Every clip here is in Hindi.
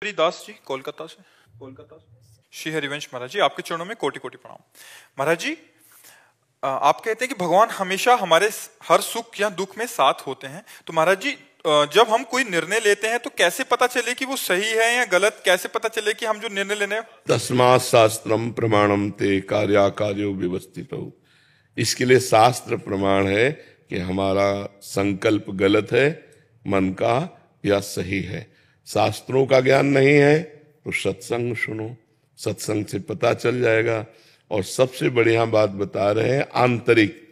दास जी कोलकाता से श्री हरिवंश महाराज जी, आपके चरणों में कोटि कोटि प्रणाम। महाराज जी, आप कहते हैं कि भगवान हमेशा हमारे हर सुख या दुख में साथ होते हैं। तो महाराज जी, जब हम कोई निर्णय लेते हैं तो कैसे पता चले कि वो सही है या गलत? कैसे पता चले कि हम जो निर्णय लेने? तस्मात् शास्त्रम प्रमाणम ते कार्याकार्यो व्यवस्थितो। इसके लिए शास्त्र प्रमाण है कि हमारा संकल्प गलत है मन का या सही है। शास्त्रों का ज्ञान नहीं है तो सत्संग सुनो, सत्संग से पता चल जाएगा। और सबसे बढ़िया बात बता रहे हैं, आंतरिक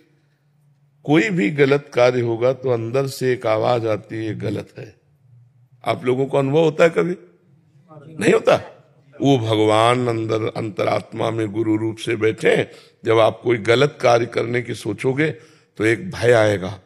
कोई भी गलत कार्य होगा तो अंदर से एक आवाज आती है गलत है। आप लोगों को अनुभव होता है कभी? नहीं होता? वो भगवान अंदर अंतरात्मा में गुरु रूप से बैठे। जब आप कोई गलत कार्य करने की सोचोगे तो एक भय आएगा,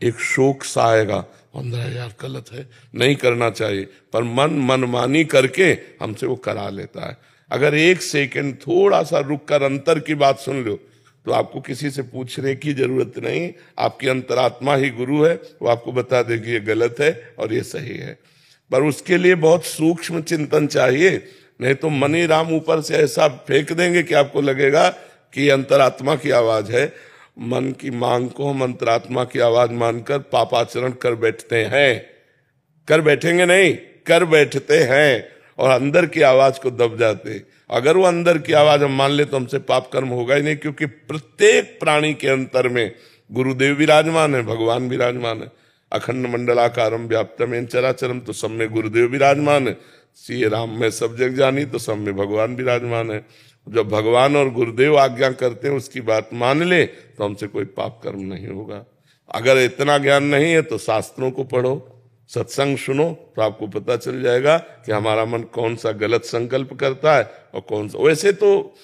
एक शोक सा आएगा, अंदर यार गलत है, नहीं करना चाहिए, पर मनमानी करके हमसे वो करा लेता है। अगर एक सेकंड थोड़ा सा रुक कर अंतर की बात सुन लो तो आपको किसी से पूछने की जरूरत नहीं, आपकी अंतरात्मा ही गुरु है, वो आपको बता देगी ये गलत है और ये सही है। पर उसके लिए बहुत सूक्ष्म चिंतन चाहिए, नहीं तो मनी राम ऊपर से ऐसा फेंक देंगे कि आपको लगेगा कि अंतरात्मा की आवाज है। मन की मांग को हम अंतरात्मा की आवाज मानकर पापाचरण कर बैठते हैं। कर बैठेंगे नहीं, कर बैठते हैं और अंदर की आवाज को दब जाते। अगर वो अंदर की आवाज हम मान ले तो हमसे पाप कर्म होगा ही नहीं, क्योंकि प्रत्येक प्राणी के अंतर में गुरुदेव विराजमान है, भगवान विराजमान है। अखंड मंडलाकारम व्याप्तम चराचरम, तो सब में गुरुदेव विराजमान है। श्री राम में सब जग जानी, तो सब में भगवान विराजमान है। जब भगवान और गुरुदेव आज्ञा करते हैं उसकी बात मान ले तो हमसे कोई पाप कर्म नहीं होगा। अगर इतना ज्ञान नहीं है तो शास्त्रों को पढ़ो, सत्संग सुनो, तो आपको पता चल जाएगा कि हमारा मन कौन सा गलत संकल्प करता है और कौन सा। वैसे तो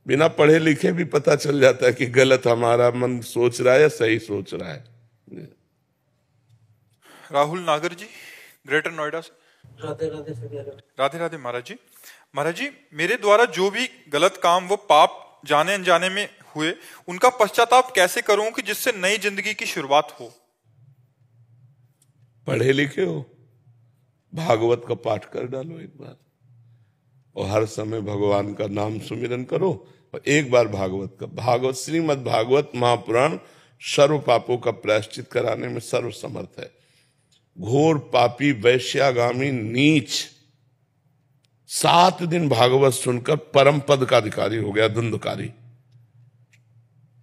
बिना पढ़े लिखे भी पता चल जाता है कि गलत हमारा मन सोच रहा है या सही सोच रहा है। राहुल नागर जी, ग्रेटर नोएडा से। राधे राधे। राधे राधे महाराज जी। महाराज जी, मेरे द्वारा जो भी गलत काम वो पाप जाने अनजाने में हुए, उनका पश्चाताप कैसे करूं कि जिससे नई जिंदगी की शुरुआत हो? पढ़े लिखे हो, भागवत का पाठ कर डालो एक बार, और हर समय भगवान का नाम सुमिरन करो। और एक बार भागवत श्रीमद् भागवत महापुराण सर्व पापों का प्रायश्चित कराने में सर्व समर्थ है। घोर पापी वैश्यागामी नीच 7 दिन भागवत सुनकर परम पद का अधिकारी हो गया, धुंधकारी।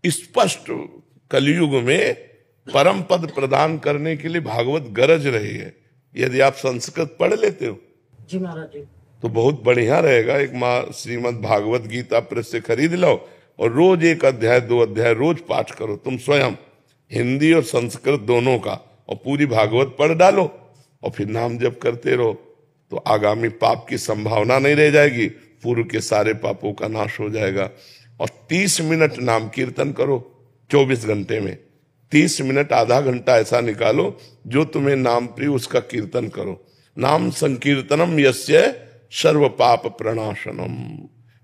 स्पष्ट कलयुग में परम पद प्रदान करने के लिए भागवत गरज रही है। यदि आप संस्कृत पढ़ लेते हो जी महाराज जी तो बहुत बढ़िया रहेगा। एक माँ श्रीमद् भागवत गीता प्रेस से खरीद लो और रोज 1 अध्याय 2 अध्याय रोज पाठ करो तुम स्वयं, हिंदी और संस्कृत दोनों का, और पूरी भागवत पढ़ डालो और फिर नाम जप करते रहो, तो आगामी पाप की संभावना नहीं रह जाएगी, पूर्व के सारे पापों का नाश हो जाएगा। और 30 मिनट नाम कीर्तन करो 24 घंटे में, 30 मिनट आधा घंटा ऐसा निकालो जो तुम्हें नाम प्रिय उसका कीर्तन करो। नाम संकीर्तनम यस्य सर्व पाप प्रणाशनम।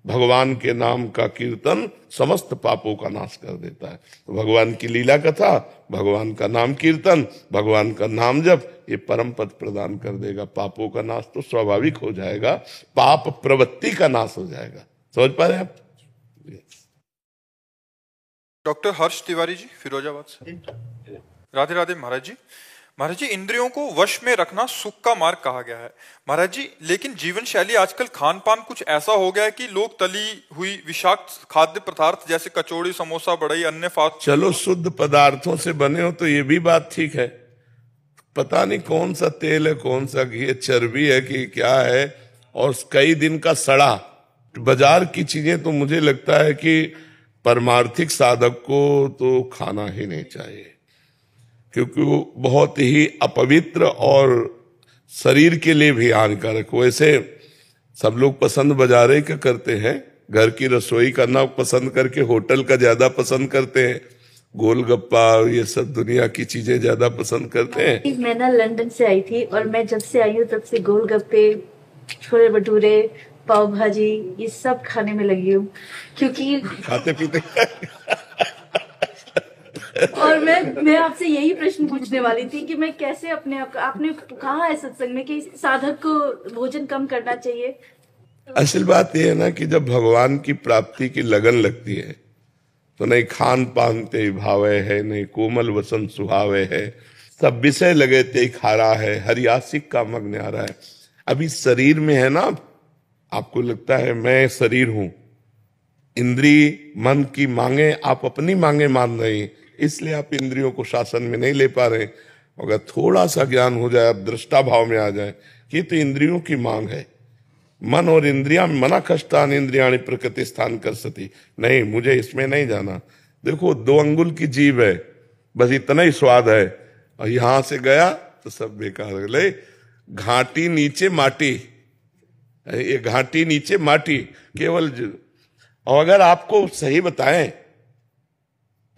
भगवान के नाम का कीर्तन समस्त पापों का नाश कर देता है। तो भगवान की लीला कथा, भगवान का नाम कीर्तन, भगवान का नाम जप, ये परम पद प्रदान कर देगा। पापों का नाश तो स्वाभाविक हो जाएगा, पाप प्रवृत्ति का नाश हो जाएगा। समझ पा रहे हैं आप? डॉक्टर हर्ष तिवारी जी, फिरोजाबाद से। राधे राधे महाराज जी। महाराज जी, इंद्रियों को वश में रखना सुख का मार्ग कहा गया है महाराज जी, लेकिन जीवन शैली आजकल खान पान कुछ ऐसा हो गया है कि लोग तली हुई विषाक्त खाद्य पदार्थ जैसे कचौड़ी, समोसा, बढ़ई, अन्य फास्ट। चलो शुद्ध पदार्थों से बने हो तो ये भी बात ठीक है। पता नहीं कौन सा तेल है, कौन सा घी है, चर्बी है कि क्या है, और कई दिन का सड़ा। बाजार की चीजें तो मुझे लगता है कि परमार्थिक साधक को तो खाना ही नहीं चाहिए, क्योंकि वो बहुत ही अपवित्र और शरीर के लिए भी हानिकारक। वैसे सब लोग पसंद बाजारे का करते हैं, घर की रसोई करना पसंद करके होटल का ज्यादा पसंद करते हैं, गोलगप्पा ये सब दुनिया की चीजें ज्यादा पसंद करते हैं। मैं ना लंदन से आई थी और मैं जब से आई हूँ तब से गोलगप्पे, छोले भटूरे, पाव भाजी ये सब खाने में लगी हूँ, क्योंकि खाते पीते और मैं आपसे यही प्रश्न पूछने वाली थी कि मैं कैसे अपने आप आपने कहा है सत्संग में कि साधक को भोजन कम करना चाहिए। असल बात यह है ना कि जब भगवान की प्राप्ति की लगन लगती है तो नहीं खान पान ते भावे है, नहीं कोमल वसन सुहावे है, सब विषय लगे ते खारा है, हरियासिक का मग न्यारा है। अभी शरीर में है ना, आपको लगता है मैं शरीर हूं, इंद्री मन की मांगे आप अपनी मांगे मान रहे हैं, इसलिए आप इंद्रियों को शासन में नहीं ले पा रहे। अगर थोड़ा सा ज्ञान हो जाए, आप दृष्टा भाव में आ जाए कि तो इंद्रियों की मांग है, मन और इंद्रिया मना कष्टान इंद्रियाणी प्रकृति स्थान कर सती, नहीं मुझे इसमें नहीं जाना। देखो 2 अंगुल की जीभ है, बस इतना ही स्वाद है, और यहां से गया तो सब बेकार हो गए। घाटी नीचे माटी, ये घाटी नीचे माटी केवल। और अगर आपको सही बताएं,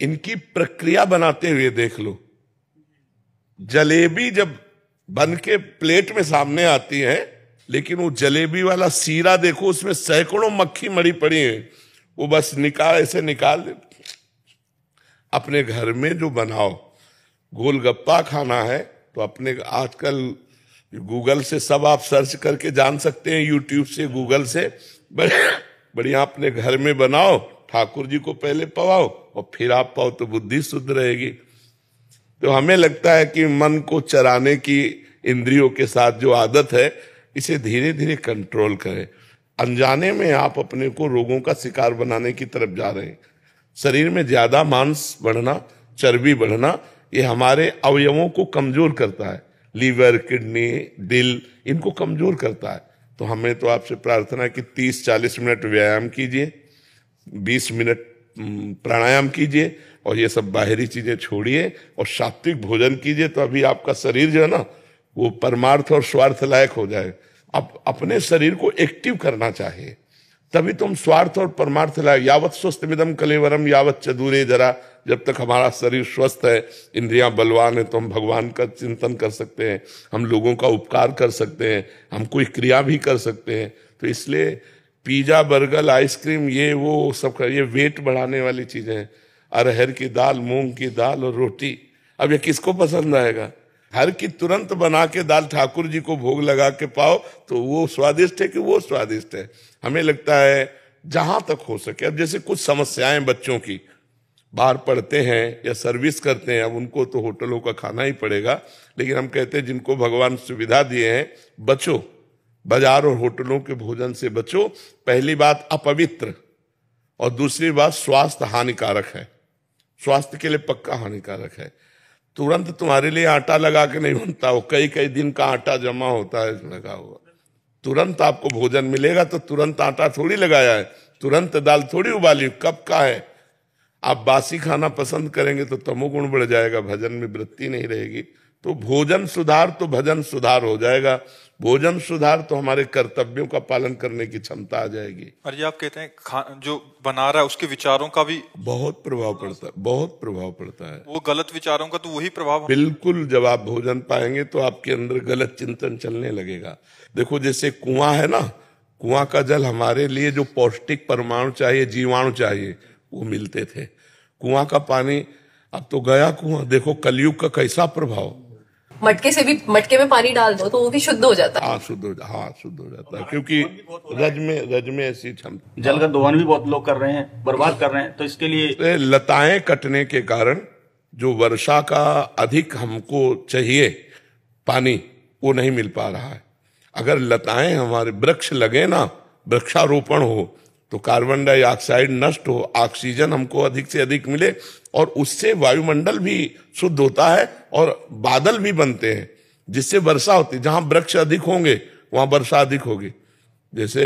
इनकी प्रक्रिया बनाते हुए देख लो, जलेबी जब बन के प्लेट में सामने आती है, लेकिन वो जलेबी वाला सीरा देखो, उसमें सैकड़ों मक्खी मरी पड़ी है, वो बस ऐसे निकाल दे। अपने घर में जो बनाओ, गोलगप्पा खाना है तो अपने आजकल गूगल से सब आप सर्च करके जान सकते हैं, यूट्यूब से, गूगल से, बढ़िया अपने घर में बनाओ, ठाकुर जी को पहले पवाओ और फिर आप पाओ तो बुद्धि शुद्ध रहेगी। तो हमें लगता है कि मन को चराने की इंद्रियों के साथ जो आदत है, इसे धीरे धीरे कंट्रोल करें। अनजाने में आप अपने को रोगों का शिकार बनाने की तरफ जा रहे हैं। शरीर में ज्यादा मांस बढ़ना, चर्बी बढ़ना, ये हमारे अवयवों को कमजोर करता है, लीवर, किडनी, दिल, इनको कमजोर करता है। तो हमें तो आपसे प्रार्थना है कि 30-40 मिनट व्यायाम कीजिए, 20 मिनट प्राणायाम कीजिए, और ये सब बाहरी चीजें छोड़िए और सात्विक भोजन कीजिए। तो अभी आपका शरीर जो है ना, वो परमार्थ और स्वार्थ लायक हो जाए। अब अपने शरीर को एक्टिव करना चाहिए, तभी तुम स्वार्थ और परमार्थ लायक। यावत स्वस्थ विदम कलेवरम यावत च दूरे जरा, जब तक हमारा शरीर स्वस्थ है, इंद्रियां बलवान है, तो हम भगवान का चिंतन कर सकते हैं, हम लोगों का उपकार कर सकते हैं, हम कोई क्रिया भी कर सकते हैं। तो इसलिए पिज्जा, बर्गर, आइसक्रीम, ये वो सब ये वेट बढ़ाने वाली चीजें हैं। अरहर की दाल, मूंग की दाल और रोटी, अब ये किसको पसंद आएगा? हर की तुरंत बना के दाल ठाकुर जी को भोग लगा के पाओ तो वो स्वादिष्ट है कि वो स्वादिष्ट है? हमें लगता है जहां तक हो सके। अब जैसे कुछ समस्याएं बच्चों की, बाहर पढ़ते हैं या सर्विस करते हैं, अब उनको तो होटलों का खाना ही पड़ेगा, लेकिन हम कहते हैं जिनको भगवान सुविधा दिए हैं, बचो, बाजार और होटलों के भोजन से बचो। पहली बात अपवित्र, और दूसरी बात स्वास्थ्य हानिकारक है, स्वास्थ्य के लिए पक्का हानिकारक है। तुरंत तुम्हारे लिए आटा लगा के नहीं बनता, वो कई कई दिन का आटा जमा होता है लगा हुआ। तुरंत आपको भोजन मिलेगा तो तुरंत आटा थोड़ी लगाया है, तुरंत दाल थोड़ी उबाली, कब का है। आप बासी खाना पसंद करेंगे तो तमोगुण बढ़ जाएगा, भजन में वृत्ति नहीं रहेगी। तो भोजन सुधार तो भजन सुधार हो जाएगा, भोजन सुधार तो हमारे कर्तव्यों का पालन करने की क्षमता आ जाएगी। और ये आप कहते हैं जो बना रहा है उसके विचारों का भी बहुत प्रभाव पड़ता है, बहुत प्रभाव पड़ता है। वो गलत विचारों का तो वही प्रभाव। बिल्कुल, जब आप भोजन पाएंगे तो आपके अंदर गलत चिंतन चलने लगेगा। देखो जैसे कुआं है ना, कुआं का जल हमारे लिए जो पौष्टिक परमाणु चाहिए, जीवाणु चाहिए, वो मिलते थे। कुआं का पानी अब तो गया कुआं। देखो कलयुग का कैसा प्रभाव। मटके में पानी डाल दो तो वो भी शुद्ध हो जाता है। हाँ शुद्ध हो जाता है, क्योंकि रज में ऐसी क्षमता। जल का दोहन भी बहुत लोग कर रहे हैं, बर्बाद कर रहे हैं। तो इसके लिए लताएं कटने के कारण जो वर्षा का अधिक हमको चाहिए पानी, वो नहीं मिल पा रहा है। अगर लताएं हमारे वृक्ष लगे ना, वृक्षारोपण हो, तो कार्बन डाइऑक्साइड नष्ट हो, ऑक्सीजन हमको अधिक से अधिक मिले, और उससे वायुमंडल भी शुद्ध होता है और बादल भी बनते हैं, जिससे वर्षा होती है। जहां वृक्ष अधिक होंगे वहां वर्षा अधिक होगी। जैसे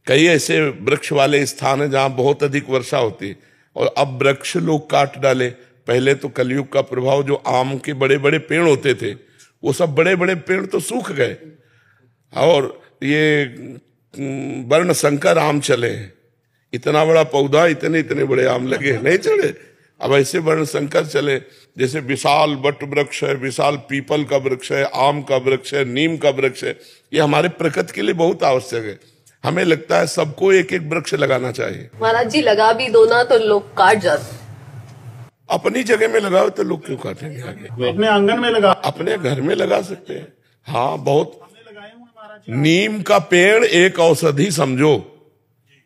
कई ऐसे वृक्ष वाले स्थान हैं जहां बहुत अधिक वर्षा होती है, और अब वृक्ष लोग काट डाले। पहले तो कलयुग का प्रभाव, जो आम के बड़े बड़े पेड़ होते थे, वो सब बड़े बड़े पेड़ तो सूख गए, और ये वर्ण संकर आम चले हैं। इतना बड़ा पौधा, इतने इतने बड़े आम लगे, नहीं चले। अब ऐसे वर्ण संकर चले, जैसे विशाल वट वृक्ष है, विशाल पीपल का वृक्ष है, आम का वृक्ष है, नीम का वृक्ष है। ये हमारे प्रकृति के लिए बहुत आवश्यक है। हमें लगता है सबको एक एक वृक्ष लगाना चाहिए। महाराज जी लगा भी दो ना तो लोग काट जाते। अपनी जगह में लगाओ तो लोग क्यों काटेंगे आगे? अपने आंगन में लगा, अपने घर में लगा सकते हैं। हाँ, बहुत। नीम का पेड़ एक औषधि समझो।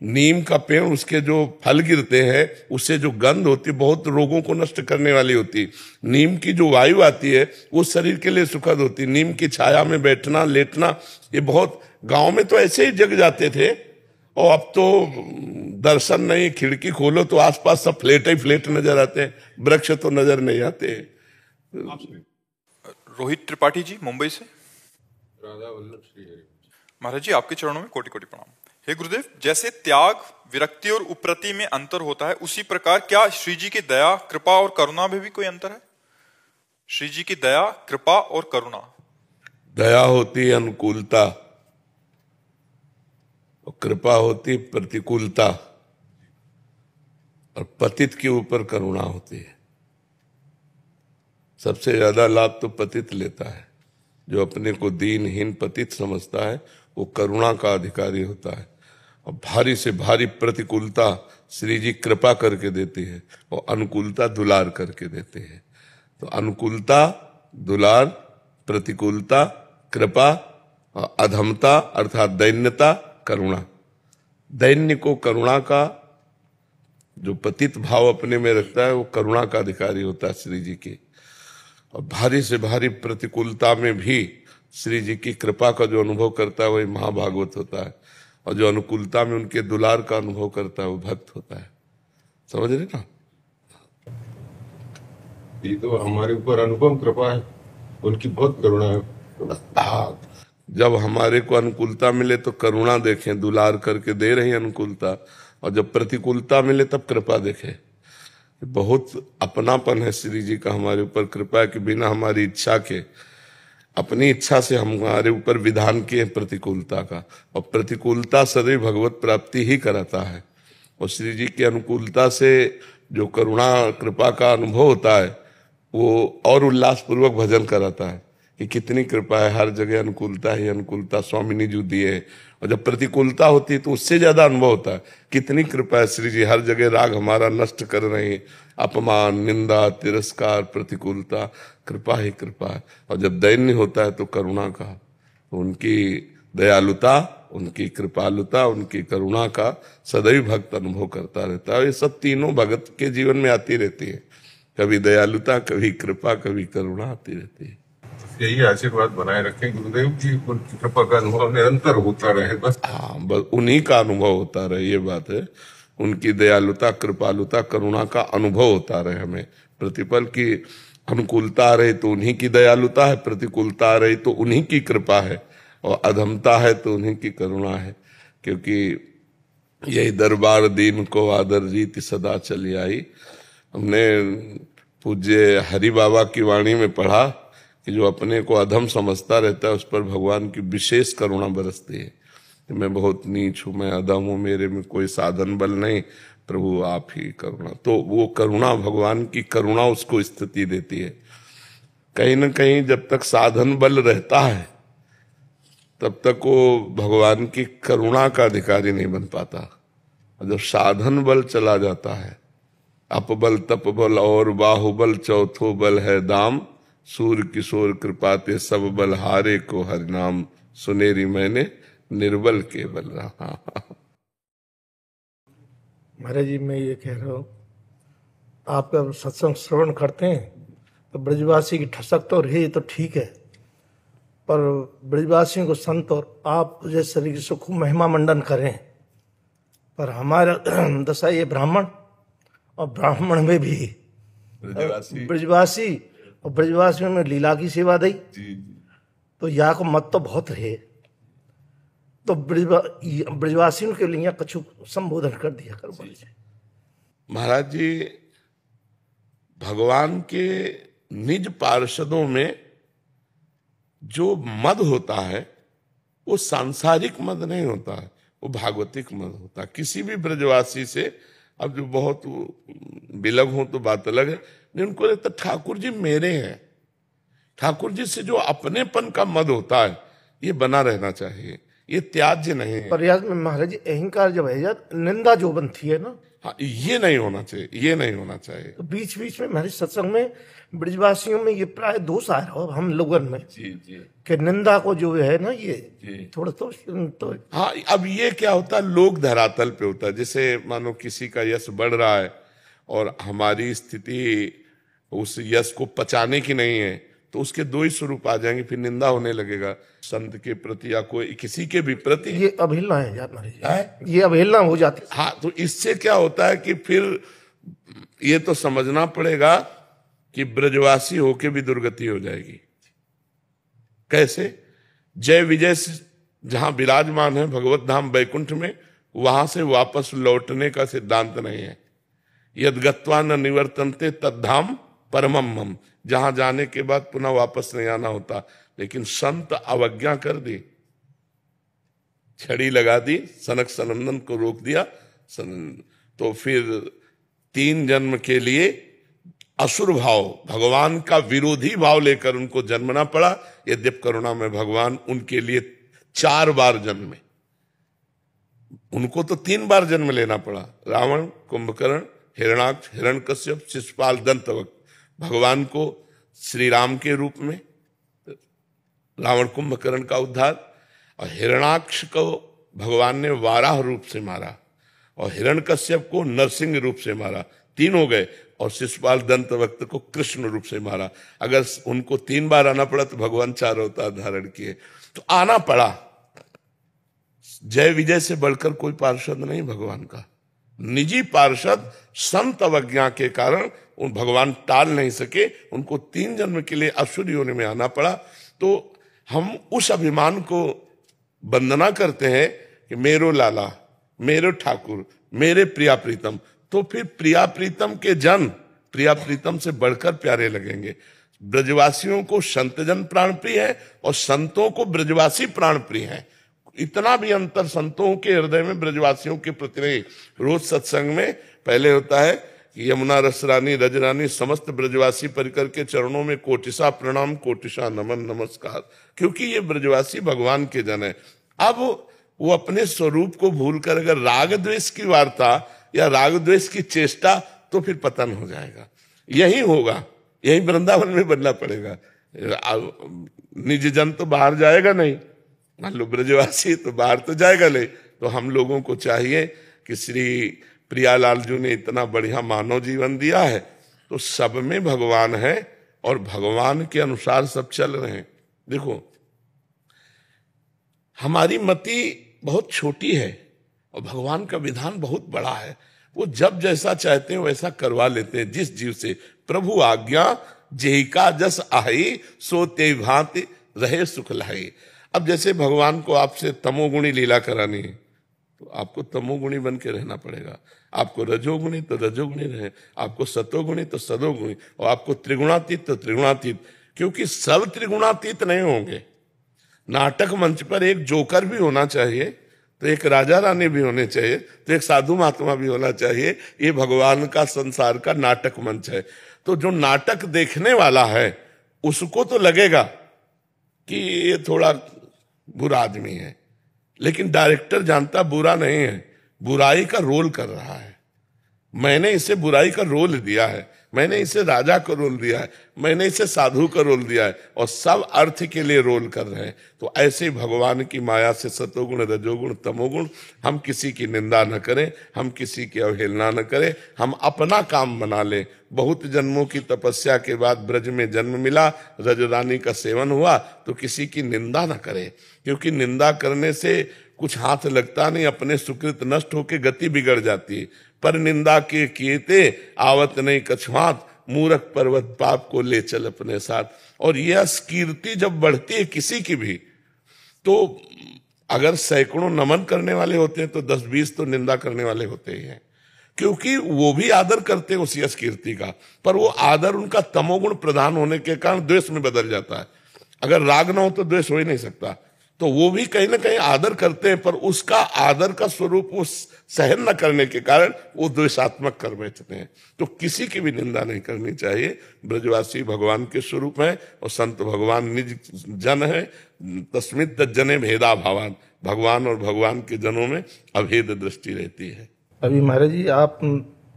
नीम का पेड़, उसके जो फल गिरते हैं उससे जो गंध होती है बहुत रोगों को नष्ट करने वाली होती है। नीम की जो वायु आती है वो शरीर के लिए सुखद होती है। नीम की छाया में बैठना लेटना, ये बहुत, गांव में तो ऐसे ही जग जाते थे, और अब तो दर्शन नहीं, खिड़की खोलो तो आसपास सब फ्लैट ही फ्लैट नजर आते हैं, वृक्ष तो नजर नहीं आते। रोहित त्रिपाठी जी मुंबई से। महाराज जी, आपके चरणों में कोटि कोटि प्रणाम। हे गुरुदेव, जैसे त्याग, विरक्ति और उप्रति में अंतर होता है, उसी प्रकार क्या श्री जी की दया, कृपा और करुणा में भी कोई अंतर है? श्री जी की दया, कृपा और करुणा। दया होती है अनुकूलता, और कृपा होती प्रतिकूलता, और पतित के ऊपर करुणा होती है। सबसे ज्यादा लाभ तो पतित लेता है। जो अपने को दीनहीन पतित समझता है वो करुणा का अधिकारी होता है। और भारी से भारी प्रतिकूलता श्री जी कृपा करके देती है, और अनुकूलता दुलार करके देते हैं। तो अनुकूलता दुलार, प्रतिकूलता कृपा, और अधमता अर्थात दैन्यता करुणा। दैन्य को करुणा का, जो पतित भाव अपने में रखता है वो करुणा का अधिकारी होता है श्री जी की। और भारी से भारी प्रतिकूलता में भी श्री जी की कृपा का जो अनुभव करता है वही महाभागवत होता है, और जो अनुकूलता में उनके दुलार का अनुभव करता है वो भक्त होता है। समझ रहे ना? ये तो हमारे ऊपर अनुपम कृपा है, उनकी बहुत करुणा है। जब हमारे को अनुकूलता मिले तो करुणा देखें, दुलार करके दे रही अनुकूलता, और जब प्रतिकूलता मिले तब कृपा देखें। बहुत अपनापन है श्री जी का हमारे ऊपर, कृपा के बिना हमारी इच्छा के, अपनी इच्छा से हमारे ऊपर विधान किए प्रतिकूलता का। और प्रतिकूलता सदैव भगवत प्राप्ति ही कराता है, और श्री जी की अनुकूलता से जो करुणा कृपा का अनुभव होता है वो और उल्लास पूर्वक भजन कराता है कि कितनी कृपा है, हर जगह अनुकूलता ही अनुकूलता स्वामिनी जी दिए है। और जब प्रतिकूलता होती है तो उससे ज्यादा अनुभव होता है, कितनी कृपा है श्री जी, हर जगह राग हमारा नष्ट कर रहे हैं, अपमान निंदा तिरस्कार प्रतिकूलता, कृपा ही कृपा है। और जब दैन्य होता है तो करुणा का, तो उनकी दयालुता, उनकी कृपालुता, उनकी करुणा का सदैव भक्त अनुभव करता रहता है। ये सब तीनों भगत के जीवन में आती रहती है, कभी दयालुता, कभी कृपा, कभी करुणा आती रहती है। यही आशीर्वाद बनाए रखें गुरुदेव जी, उनकी कृपा का अनुभव निरंतर होता रहे बस। हाँ, बस उन्हीं का अनुभव होता रहे, ये बात है। उनकी दयालुता, कृपालुता, करुणा का अनुभव होता रहे हमें। प्रतिपल की अनुकूलता आ रही तो उन्हीं की दयालुता है, प्रतिकूलता आ रही तो उन्हीं की कृपा है, और अधमता है तो उन्हीं की करुणा है। क्योंकि यही दरबार दीन को आदर जीत सदा चली आई। हमने पूज्य हरि बाबा की वाणी में पढ़ा कि जो अपने को अधम समझता रहता है उस पर भगवान की विशेष करुणा बरसती है। मैं बहुत नीच हूं, मैं अधम हूं, मेरे में कोई साधन बल नहीं, प्रभु आप ही करुणा। तो वो करुणा, भगवान की करुणा उसको स्थिति देती है। कहीं ना कहीं जब तक साधन बल रहता है तब तक वो भगवान की करुणा का अधिकारी नहीं बन पाता। और जब साधन बल चला जाता है, अपबल तप बल और बाहुबल चौथो बल है दाम, सूर्य किशोर कृपाते सब बल हारे को हरिनाम, सुनेरी मैंने निर्बल के बल रहा। महाराज जी, मैं ये कह रहा हूँ, आप जब सत्संग श्रवण करते हैं तो ब्रजवासी की ठसक तो रही तो ठीक है, पर ब्रजवासियों को संत और आप जैसे तरीके से खूब महिमा मंडन करें, पर हमारा दशा ये ब्राह्मण, और ब्राह्मण में भी ब्रजवासी, और ब्रजवासियों में लीला की सेवा दी, तो यहाँ को मत तो बहुत रहे। तो ब्रजवासियों के लिए कछु संबोधन कर दिया कर। महाराज जी, भगवान के निज पार्षदों में जो मद होता है वो सांसारिक मद नहीं होता है, वो भागवतिक मद होता है। किसी भी ब्रजवासी से, अब जो बहुत बिलग हो तो बात अलग है, नहीं उनको लगता ठाकुर जी मेरे हैं। ठाकुर जी से जो अपनेपन का मद होता है ये बना रहना चाहिए, ये त्याज्य नहीं है। प्रयास में महाराज जी अहंकार जब है निंदा जो बनती है ना, हाँ, ये नहीं होना चाहिए, ये नहीं होना चाहिए। तो बीच बीच में महाराज सत्संग में ब्रजवासियों में ये प्राय दोष आ रहा है हम लोगन में जी जी कि निंदा को जो है ना ये जी। थोड़ा तो हाँ, अब ये क्या होता है, लोग धरातल पे होता है। जैसे मानो किसी का यश बढ़ रहा है और हमारी स्थिति उस यश को पचाने की नहीं है, तो उसके दो ही स्वरूप आ जाएंगे, फिर निंदा होने लगेगा संत के प्रति या कोई किसी के भी प्रति। ये अवहेलना है यार महाराज जी, ये अवहेलना हो जाती है। हाँ, तो इससे क्या होता है कि फिर ये तो समझना पड़ेगा कि ब्रजवासी होके भी दुर्गति हो जाएगी। कैसे? जय विजय से जहां विराजमान है भगवत धाम बैकुंठ में, वहां से वापस लौटने का सिद्धांत नहीं है। यद्गत्वा न निवर्तन्ते तद्धाम परमम मम, जहां जाने के बाद पुनः वापस नहीं आना होता। लेकिन संत अवज्ञा कर दी, छड़ी लगा दी, सनक सनंदन को रोक दिया, तो फिर 3 जन्म के लिए असुर भाव, भगवान का विरोधी भाव लेकर उनको जन्मना पड़ा। यद्यप करुणा में भगवान उनके लिए 4 बार जन्मे, उनको तो 3 बार जन्म लेना पड़ा। रावण, कुंभकर्ण, हिरणाक्ष, हिरण्यकश्यप, शिशुपाल, दंतवक्र। भगवान को श्री राम के रूप में रावण कुंभकर्ण का उद्धार, और हिरणाक्ष को भगवान ने वाराह रूप से मारा, और हिरण्यकश्यप को नरसिंह रूप से मारा। 3 हो गए, और शिशुपाल दंतवक्र को कृष्ण रूप से मारा। अगर उनको 3 बार आना पड़ा तो भगवान 4 अवतार धारण किए, तो आना पड़ा। जय विजय से बढ़कर कोई पार्षद नहीं भगवान का। निजी पार्षद संत अवज्ञा के कारण उन भगवान टाल नहीं सके, उनको 3 जन्म के लिए असुर योनि में आना पड़ा। तो हम उस अभिमान को वंदना करते हैं कि मेरो लाला, मेरो ठाकुर, मेरे प्रिया प्रीतम। तो फिर प्रिया प्रीतम के जन प्रिया प्रीतम से बढ़कर प्यारे लगेंगे। ब्रजवासियों को संतजन प्राण प्रिय है और संतों को ब्रजवासी प्राण प्रिय है। इतना भी अंतर संतों के हृदय में ब्रजवासियों के प्रति नहीं। रोज सत्संग में पहले होता है कि यमुना रसरानी रजरानी समस्त ब्रजवासी परिकर के चरणों में कोटिशा प्रणाम, कोटिशा नमन नमस्कार, क्योंकि ये ब्रजवासी भगवान के जन है। अब वो अपने स्वरूप को भूलकर अगर राग द्वेष की वार्ता या राग द्वेष की चेष्टा, तो फिर पतन हो जाएगा। यही होगा, यही वृंदावन में बनना पड़ेगा। निज जन तो बाहर जाएगा नहीं, मान लो ब्रजवासी तो बाहर तो जाएगा नहीं। तो हम लोगों को चाहिए कि श्री प्रियालाल जी ने इतना बढ़िया मानव जीवन दिया है, तो सब में भगवान है और भगवान के अनुसार सब चल रहे हैं। देखो, हमारी मति बहुत छोटी है और भगवान का विधान बहुत बड़ा है। वो जब जैसा चाहते हैं वैसा करवा लेते हैं जिस जीव से। प्रभु आज्ञा जेहिका जस आई, सो ते भांति रहे सुख लाई। अब जैसे भगवान को आपसे तमोगुणी लीला करानी है, तो आपको तमोगुणी बन के रहना पड़ेगा। आपको रजोगुणी तो रजोगुणी रहे, आपको सतोगुणी तो सतोगुणी, और आपको त्रिगुणातीत तो त्रिगुणातीत, क्योंकि सब त्रिगुणातीत नहीं होंगे। नाटक मंच पर एक जोकर भी होना चाहिए, तो एक राजा रानी भी होने चाहिए, तो एक साधु महात्मा भी होना चाहिए। ये भगवान का संसार का नाटक मंच है। तो जो नाटक देखने वाला है उसको तो लगेगा कि ये थोड़ा बुरा आदमी है, लेकिन डायरेक्टर जानता बुरा नहीं है, बुराई का रोल कर रहा है। मैंने इसे बुराई का रोल दिया है, मैंने इसे राजा का रोल दिया है, मैंने इसे साधु का रोल दिया है, और सब अर्थ के लिए रोल कर रहे हैं। तो ऐसे भगवान की माया से सतोगुण रजोगुण तमोगुण, हम किसी की निंदा न करें, हम किसी की अवहेलना न करें, हम अपना काम बना लें। बहुत जन्मों की तपस्या के बाद ब्रज में जन्म मिला, रजरानी का सेवन हुआ, तो किसी की निंदा न करें, क्योंकि निंदा करने से कुछ हाथ लगता नहीं, अपने सुकृत नष्ट होकर गति बिगड़ जाती है। पर निंदा के किएते आवत नहीं कछुआत, मूर्ख पर्वत पाप को ले चल अपने साथ। और यह कीर्ति जब बढ़ती है किसी की भी, तो अगर सैकड़ों नमन करने वाले होते हैं तो 10-20 तो निंदा करने वाले होते ही हैं, क्योंकि वो भी आदर करते हैं उस यश कीर्ति का। पर वो आदर उनका तमोगुण प्रधान होने के कारण द्वेष में बदल जाता है। अगर राग ना हो तो द्वेष हो ही नहीं सकता। तो वो भी कहीं ना कहीं आदर करते हैं, पर उसका आदर का स्वरूप वो सहन न करने के कारण वो द्वेषात्मक कर बैठते हैं। तो किसी की भी निंदा नहीं करनी चाहिए। ब्रजवासी भगवान के स्वरूप है और संत भगवान निज जन है। तस्मित जने भेदा भावान, भगवान और भगवान के जनों में अभेद दृष्टि रहती है। अभी महाराज जी आप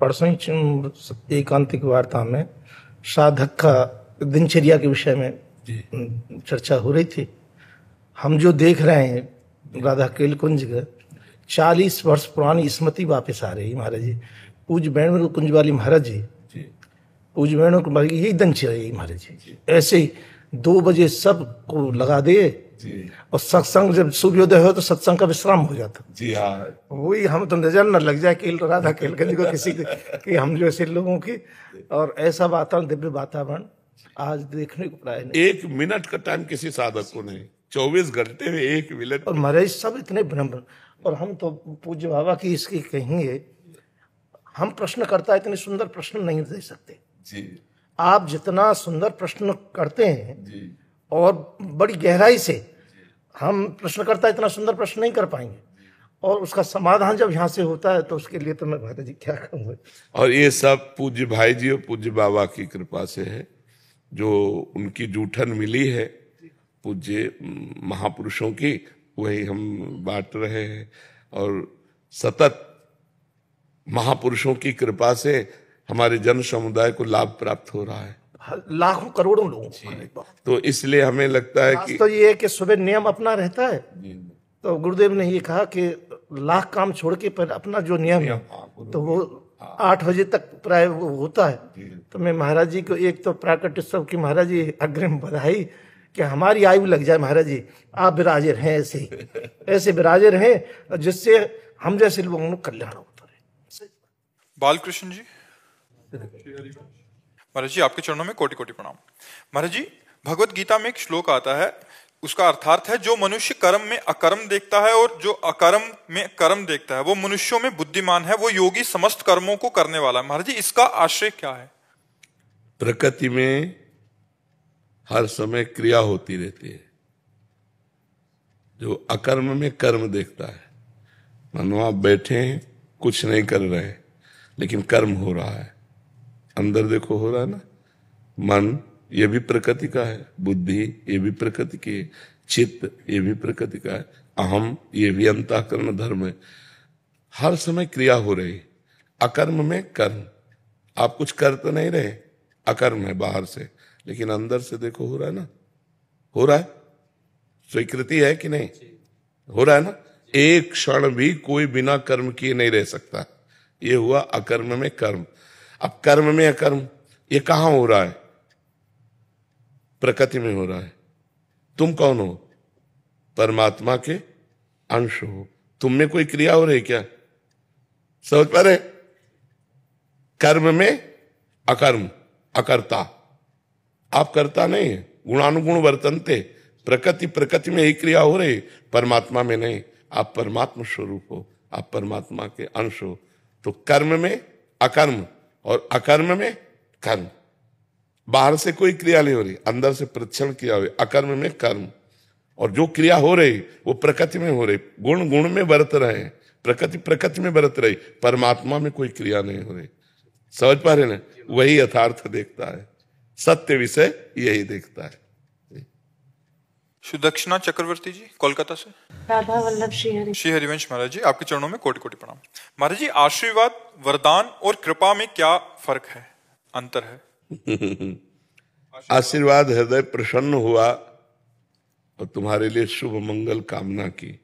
परसों ही एकांतिक वार्ता में साधक का दिनचर्या के विषय में चर्चा हो रही थी। हम जो देख रहे हैं राधा केल कुंज का 40 वर्ष पुरानी स्मृति वापस आ रही है महाराज जी। पूज्य वेणु कुंज वाली महाराज जी, पूज्य वेणु कुंज यही दिनचर्या महाराज जी। ऐसे ही 2 बजे सबको लगा दे और सत्संग जब सूर्योदय हो तो सत्संग का विश्राम हो जाता। जी हाँ, वही हम तो नजर न लग जाए कि राधा केलगंज को किसी कि हम जैसे लोगों की। और ऐसा वातावरण, दिव्य वातावरण आज देखने को प्राय नहीं। 1 मिनट का टाइम किसी साधक को नहीं, 24 घंटे में 1 मिनट। और महाराज सब इतने विनम्र, और हम तो पूज्य बाबा की इसकी कहेंगे, हम प्रश्नकर्ता इतने सुंदर प्रश्न नहीं दे सकते जी। आप जितना सुंदर प्रश्न करते हैं जी। और बड़ी गहराई से, हम प्रश्नकर्ता इतना सुंदर प्रश्न नहीं कर पाएंगे। और उसका समाधान जब यहाँ से होता है तो उसके लिए तो मैं महाराज जी क्या कहूँगा। और ये सब पूज्य भाई जी और पूज्य बाबा की कृपा से है, जो उनकी जूठन मिली है पूज्य महापुरुषों की, वही हम बांट रहे हैं। और सतत महापुरुषों की कृपा से हमारे जन समुदाय को लाभ प्राप्त हो रहा है, लाखों करोड़ों लोगों को। तो इसलिए हमें लगता है कि तो ये है कि सुबह नियम अपना रहता है। तो गुरुदेव ने ये कहा कि लाख काम छोड़ के पर अपना जो नियम है तो वो 8 बजे तक प्राय वो होता है। तो मैं महाराज जी को एक तो प्राकट उत्सव की महाराज जी अग्रिम बधाई कि हमारी आयु लग जाए महाराज जी, आप विराजे रहें ऐसे ही, ऐसे विराजे रहें जिससे हम जैसे लोगों को कल्याण होता रहे। बालकृष्ण जी। महाराज जी आपके चरणों में कोटि कोटि प्रणाम। महाराज जी, भगवत गीता में एक श्लोक आता है, उसका अर्थार्थ है, जो मनुष्य कर्म में अकर्म देखता है और जो अकर्म में कर्म देखता है वो मनुष्यों में बुद्धिमान है, वो योगी समस्त कर्मों को करने वाला है। महाराज जी इसका आश्रय क्या है? प्रकृति में हर समय क्रिया होती रहती है। जो अकर्म में कर्म देखता है, मानो आप बैठे हैं कुछ नहीं कर रहे हैं लेकिन कर्म हो रहा है, अंदर देखो हो रहा है ना। मन ये भी प्रकृति का है, बुद्धि ये भी प्रकृति की है, चित्त ये भी प्रकृति का है, अहम ये भी अंतःकरण धर्म है। हर समय क्रिया हो रही। अकर्म में कर्म, आप कुछ कर तो नहीं रहे, अकर्म है बाहर से, लेकिन अंदर से देखो हो रहा है ना, हो रहा है। स्वीकृति है कि नहीं? हो रहा है ना। एक क्षण भी कोई बिना कर्म किए नहीं रह सकता। ये हुआ अकर्म में कर्म। अब कर्म में अकर्म ये कहां हो रहा है? प्रकृति में हो रहा है। तुम कौन हो? परमात्मा के अंश हो। तुम में कोई क्रिया हो रही क्या? समझ पा रहे? कर्म में अकर्म, अकर्ता, आप करता नहीं है। गुणानुगुण वर्तनते, प्रकृति में ही क्रिया हो रही, परमात्मा में नहीं। आप परमात्मा स्वरूप हो, आप परमात्मा के अंश हो। तो कर्म में अकर्म और अकर्म में कर्म। बाहर से कोई क्रिया नहीं हो रही, अंदर से प्रक्षण किया हुई। अकर्म में कर्म, और जो क्रिया हो रही वो प्रकृति में हो रही। गुण गुण में बरत रहे हैं, प्रकृति में बरत रही, परमात्मा में कोई क्रिया नहीं हो रही। समझ पा रहे ना? वही यथार्थ देखता है, सत्य विषय यही देखता है। सुदक्षिणा चक्रवर्ती जी कोलकाता से। राधा वल्लभ श्री हरिवंश महाराज जी आपके चरणों में कोटि कोटि प्रणाम। महाराज जी आशीर्वाद, वरदान और कृपा में क्या फर्क है, अंतर है? आशीर्वाद हृदय प्रसन्न हुआ और तुम्हारे लिए शुभ मंगल कामना की।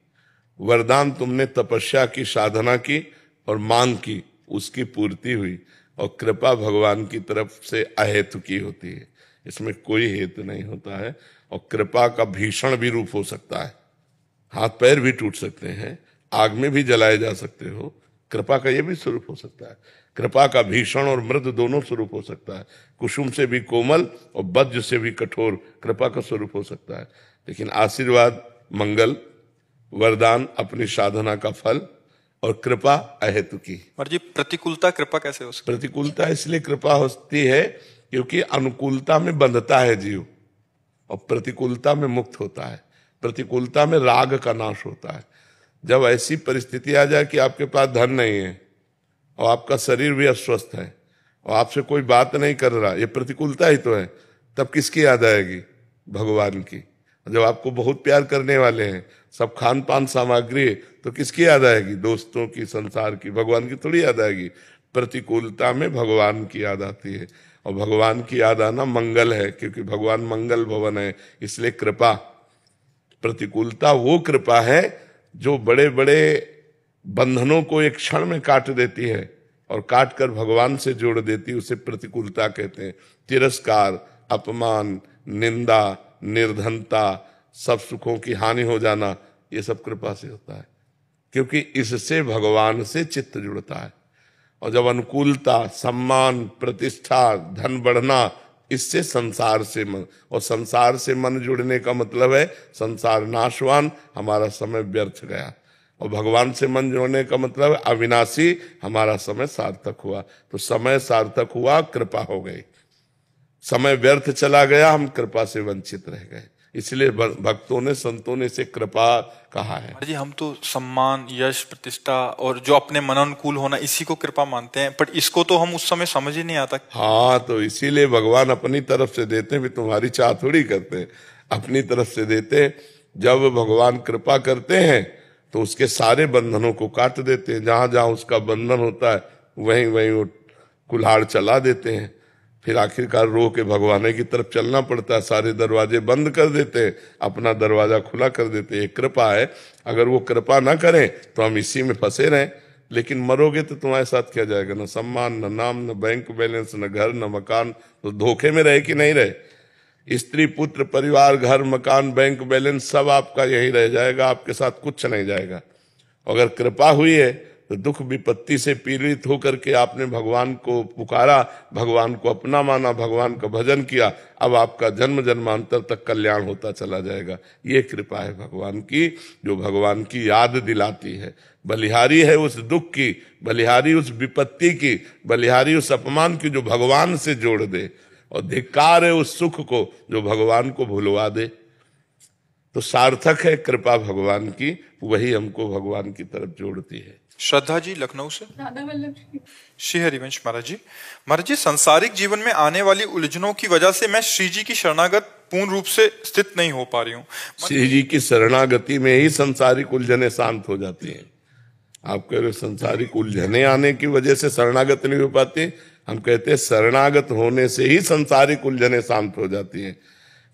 वरदान तुमने तपस्या की, साधना की और मांग की, उसकी पूर्ति हुई। और कृपा भगवान की तरफ से अहेतु की होती है, इसमें कोई हेतु नहीं होता है। और कृपा का भीषण भी रूप हो सकता है, हाथ पैर भी टूट सकते हैं, आग में भी जलाए जा सकते हो। कृपा का ये भी स्वरूप हो सकता है। कृपा का भीषण और मृद दोनों स्वरूप हो सकता है। कुसुम से भी कोमल और वज्र से भी कठोर कृपा का स्वरूप हो सकता है। लेकिन आशीर्वाद मंगल, वरदान अपनी साधना का फल, और कृपा अहेतु की। महाराज जी प्रतिकूलता कृपा कैसे हो सकती? प्रतिकूलता इसलिए कृपा होती है क्योंकि अनुकूलता में बंधता है जीव और प्रतिकूलता में मुक्त होता है। प्रतिकूलता में राग का नाश होता है। जब ऐसी परिस्थिति आ जाए कि आपके पास धन नहीं है और आपका शरीर भी अस्वस्थ है और आपसे कोई बात नहीं कर रहा, ये प्रतिकूलता ही तो है। तब किसकी याद आएगी? भगवान की। जब आपको बहुत प्यार करने वाले हैं, सब खान पान सामग्री है, तो किसकी याद आएगी? दोस्तों की, संसार की, भगवान की थोड़ी याद आएगी। प्रतिकूलता में भगवान की याद आती है, और भगवान की याद आना मंगल है, क्योंकि भगवान मंगल भवन है। इसलिए कृपा, प्रतिकूलता वो कृपा है जो बड़े बड़े बंधनों को एक क्षण में काट देती है और काट कर भगवान से जोड़ देती है, उसे प्रतिकूलता कहते हैं। तिरस्कार, अपमान, निंदा, निर्धनता, सब सुखों की हानि हो जाना, ये सब कृपा से होता है, क्योंकि इससे भगवान से चित्त जुड़ता है। और जब अनुकूलता, सम्मान, प्रतिष्ठा, धन बढ़ना, इससे संसार से मन, और संसार से मन जुड़ने का मतलब है संसार नाशवान, हमारा समय व्यर्थ गया। और भगवान से मन जोड़ने का मतलब है अविनाशी, हमारा समय सार्थक हुआ। तो समय सार्थक हुआ, कृपा हो गई। समय व्यर्थ चला गया, हम कृपा से वंचित रह गए। इसलिए भक्तों ने, संतों ने इसे कृपा कहा है। जी हम तो सम्मान, यश, प्रतिष्ठा और जो अपने मन अनुकूल होना, इसी को कृपा मानते हैं, बट इसको तो हम उस समय समझ ही नहीं आता। हाँ, तो इसीलिए भगवान अपनी तरफ से देते हैं, भी तुम्हारी चाह थोड़ी करते हैं, अपनी तरफ से देते हैं। जब भगवान कृपा करते हैं तो उसके सारे बंधनों को काट देते हैं। जहां जहां उसका बंधन होता है वहीं वहीं वो कुल्हाड़ चला देते हैं। फिर आखिरकार रो के भगवान की तरफ चलना पड़ता है। सारे दरवाजे बंद कर देते हैं, अपना दरवाजा खुला कर देते हैं। कृपा है, अगर वो कृपा ना करें तो हम इसी में फंसे रहें। लेकिन मरोगे तो तुम्हारे साथ क्या जाएगा? न सम्मान, न नाम, न बैंक बैलेंस, न घर, न मकान। तो धोखे में रहे कि नहीं रहे? स्त्री, पुत्र, परिवार, घर, मकान, बैंक बैलेंस सब आपका यही रह जाएगा, आपके साथ कुछ नहीं जाएगा। अगर कृपा हुई है तो दुख विपत्ति से पीड़ित होकर के आपने भगवान को पुकारा, भगवान को अपना माना, भगवान का भजन किया, अब आपका जन्म जन्मांतर तक कल्याण होता चला जाएगा। ये कृपा है भगवान की, जो भगवान की याद दिलाती है। बलिहारी है उस दुख की, बलिहारी उस विपत्ति की, बलिहारी उस अपमान की जो भगवान से जोड़ दे, और धिक्कार है उस सुख को जो भगवान को भुलवा दे। तो सार्थक है कृपा भगवान की, वही हमको भगवान की तरफ जोड़ती है। श्रद्धा जी लखनऊ से। राधा वल्लभ जी। श्री हरिवंश महाराज जी। महाराज जी, सांसारिक जीवन में आने वाली उलझनों की वजह से मैं श्री जी की शरणागत पूर्ण रूप से स्थित नहीं हो पा रही हूँ। श्री जी की शरणागति में ही संसारिक उलझने शांत हो जाती हैं। आप कह रहे संसारिक उलझने आने की वजह से शरणागत नहीं हो पाती। हम कहते हैं शरणागत होने से ही संसारिक उलझने शांत हो जाती हैं।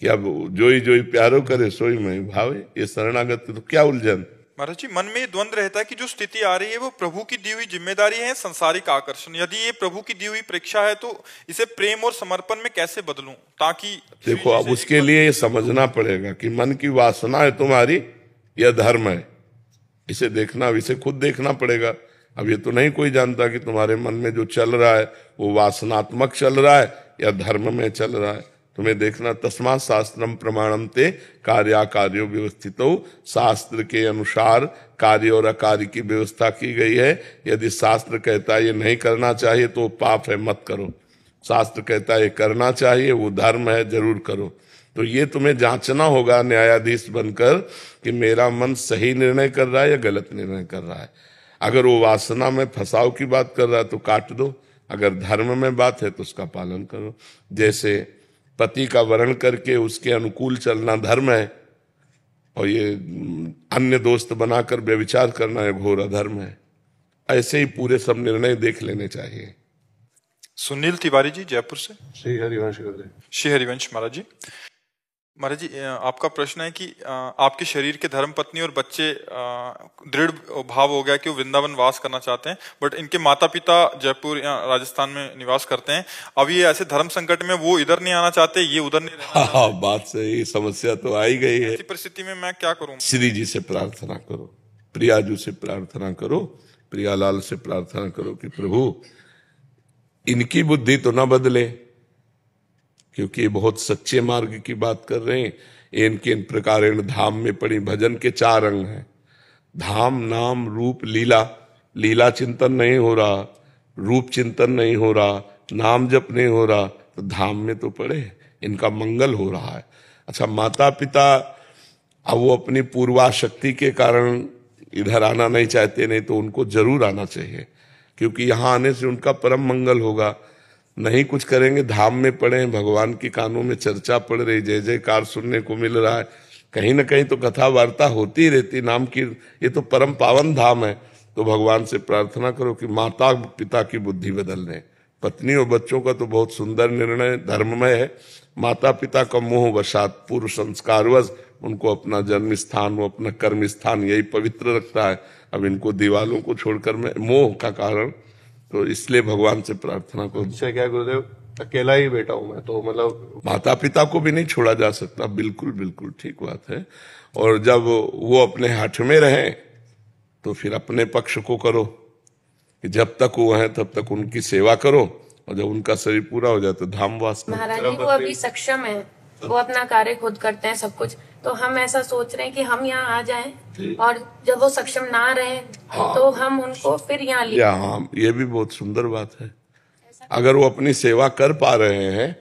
कि अब जोई जोई प्यारो करे सोई में भावे, ये शरणागत तो क्या उलझन। महाराज जी, मन में ये द्वंद्व रहता है कि जो स्थिति आ रही है वो प्रभु की दी हुई जिम्मेदारी है, संसारिक आकर्षण। यदि ये प्रभु की दी हुई परीक्षा है तो इसे प्रेम और समर्पण में कैसे बदलूं, ताकि देखो अब उसके लिए ये समझना पड़ेगा कि मन की वासना है तुम्हारी या धर्म है। इसे देखना, इसे खुद देखना पड़ेगा। अब ये तो नहीं कोई जानता कि तुम्हारे मन में जो चल रहा है वो वासनात्मक चल रहा है या धर्म में चल रहा है। तुम्हें देखना। तस्मात् शास्त्रम प्रमाणम ते कार्याकार्यो व्यवस्थितो। शास्त्र के अनुसार कार्य और अकार्य की व्यवस्था की गई है। यदि शास्त्र कहता है ये नहीं करना चाहिए तो पाप है, मत करो। शास्त्र कहता है ये करना चाहिए, वो धर्म है, जरूर करो। तो ये तुम्हें जांचना होगा न्यायाधीश बनकर कि मेरा मन सही निर्णय कर रहा है या गलत निर्णय कर रहा है। अगर वो वासना में फंसाव की बात कर रहा है तो काट दो, अगर धर्म में बात है तो उसका पालन करो। जैसे पति का वर्ण करके उसके अनुकूल चलना धर्म है, और ये अन्य दोस्त बनाकर व्यभिचार करना है घोर अधर्म है। ऐसे ही पूरे सब निर्णय देख लेने चाहिए। सुनील तिवारी जी जयपुर से। श्री हरिवंश श्री हरिवंश महाराज जी। महाराज जी, आपका प्रश्न है कि आपके शरीर के धर्म पत्नी और बच्चे दृढ़ भाव हो गया कि वो वृंदावन वास करना चाहते हैं, बट इनके माता पिता जयपुर या राजस्थान में निवास करते हैं। अब ये ऐसे धर्म संकट में वो इधर नहीं आना चाहते, ये उधर नहीं रहना चाहते। हाँ, बात सही, समस्या तो आई गई है। ऐसी परिस्थिति में मैं क्या करूं? श्री जी से प्रार्थना करो, प्रियाजू से प्रार्थना करो, प्रियालाल से प्रार्थना करो कि प्रभु इनकी बुद्धि तो ना बदले, क्योंकि ये बहुत सच्चे मार्ग की बात कर रहे हैं। इनके इन प्रकार धाम में पड़ी भजन के 4 अंग हैं। धाम, नाम, रूप, लीला। लीला चिंतन नहीं हो रहा, रूप चिंतन नहीं हो रहा, नाम जप नहीं हो रहा, तो धाम में तो पड़े, इनका मंगल हो रहा है। अच्छा, माता पिता अब वो अपनी पूर्वाशक्ति के कारण इधर आना नहीं चाहते, नहीं तो उनको जरूर आना चाहिए, क्योंकि यहाँ आने से उनका परम मंगल होगा। नहीं कुछ करेंगे, धाम में पड़े, भगवान की कानों में चर्चा पड़ रही, जय जयकार सुनने को मिल रहा है, कहीं ना कहीं तो कथा वार्ता होती रहती, नाम की, ये तो परम पावन धाम है। तो भगवान से प्रार्थना करो कि माता पिता की बुद्धि बदल दें। पत्नी और बच्चों का तो बहुत सुंदर निर्णय धर्ममय है। माता पिता का मोह वशात पूर्व संस्कारवश उनको अपना जन्म स्थान, वो अपना कर्म स्थान यही पवित्र रखता है। अब इनको दीवालों को छोड़कर मैं मोह का कारण, तो इसलिए भगवान से प्रार्थना करो। इससे क्या गुरुदेव, अकेला ही बेटा हूं मैं, तो मतलब माता पिता को भी नहीं छोड़ा जा सकता। बिल्कुल बिल्कुल ठीक बात है। और जब वो अपने हठ में रहे तो फिर अपने पक्ष को करो कि जब तक वो है तब तक उनकी सेवा करो, और जब उनका शरीर पूरा हो जाए तो धामवास करो। महाराज जी वो अभी सक्षम है, वो अपना कार्य खुद करते हैं सब कुछ, तो हम ऐसा सोच रहे हैं कि हम यहाँ आ जाएं और जब वो सक्षम ना रहे तो हम उनको फिर यहाँ ले। हाँ, ये भी बहुत सुंदर बात है। अगर वो अपनी सेवा कर पा रहे हैं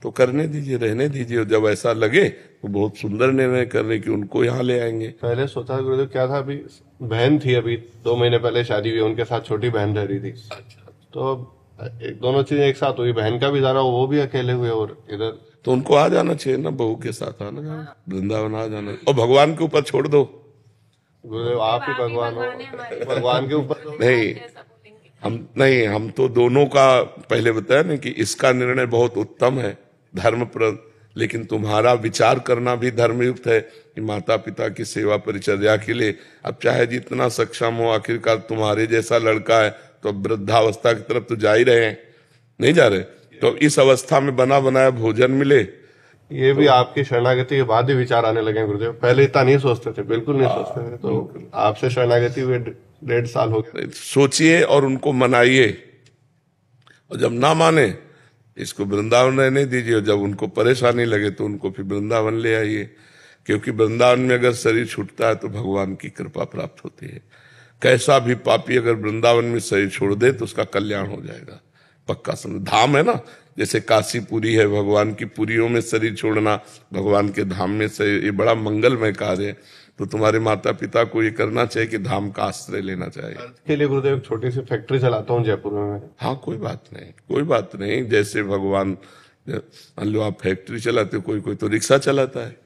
तो करने दीजिए, रहने दीजिए। जब ऐसा लगे तो बहुत सुंदर निर्णय कर रहे कि उनको यहाँ ले आएंगे। पहले सोचा गुरुदेव क्या था, अभी बहन थी, अभी 2 महीने पहले शादी हुई, उनके साथ छोटी बहन रह रही थी। तो दोनों चीजें एक साथ हुई, बहन का भी जा रहा, वो भी अकेले हुए, और इधर तो उनको आ जाना चाहिए ना, बहू के साथ आना जाना, वृंदावन आ जाना, और भगवान के ऊपर छोड़ दो। गुरुदेव आप ही भगवान हो, भगवान के ऊपर नहीं, हम तो दोनों का पहले बताया ना कि इसका निर्णय बहुत उत्तम है, धर्मप्रद, लेकिन तुम्हारा विचार करना भी धर्मयुक्त है कि माता पिता की सेवा परिचर्या के लिए अब चाहे जितना सक्षम हो, आखिरकार तुम्हारे जैसा लड़का है तो वृद्धावस्था की तरफ तो जा ही रहे हैं, नहीं जा रहे? तो इस अवस्था में बना बनाया भोजन मिले। ये भी आपकी शरणागति के बाद ही विचार आने लगे गुरुदेव, पहले इतना नहीं सोचते थे, बिल्कुल नहीं सोचते थे। तो आपसे शरणागति हुए 1.5 साल हो गए। सोचिए और उनको मनाइए, और जब ना माने इसको वृंदावन रहने दीजिए, और जब उनको परेशानी लगे तो उनको फिर वृंदावन ले आइए, क्योंकि वृंदावन में अगर शरीर छूटता है तो भगवान की कृपा प्राप्त होती है। कैसा भी पापी अगर वृंदावन में शरीर छोड़ दे तो उसका कल्याण हो जाएगा, पक्का समझ। धाम है ना, जैसे काशी पुरी है, भगवान की पुरियों में शरीर छोड़ना, भगवान के धाम में से, ये बड़ा मंगलमय कार्य है। तो तुम्हारे माता पिता को ये करना चाहिए कि धाम का आश्रय लेना चाहिए। के लिए गुरुदेव एक छोटी सी फैक्ट्री चलाता हूँ जयपुर में। हाँ, कोई बात नहीं, कोई बात नहीं। जैसे भगवान, मान लो आप फैक्ट्री चलाते हो, कोई कोई तो रिक्शा चलाता है।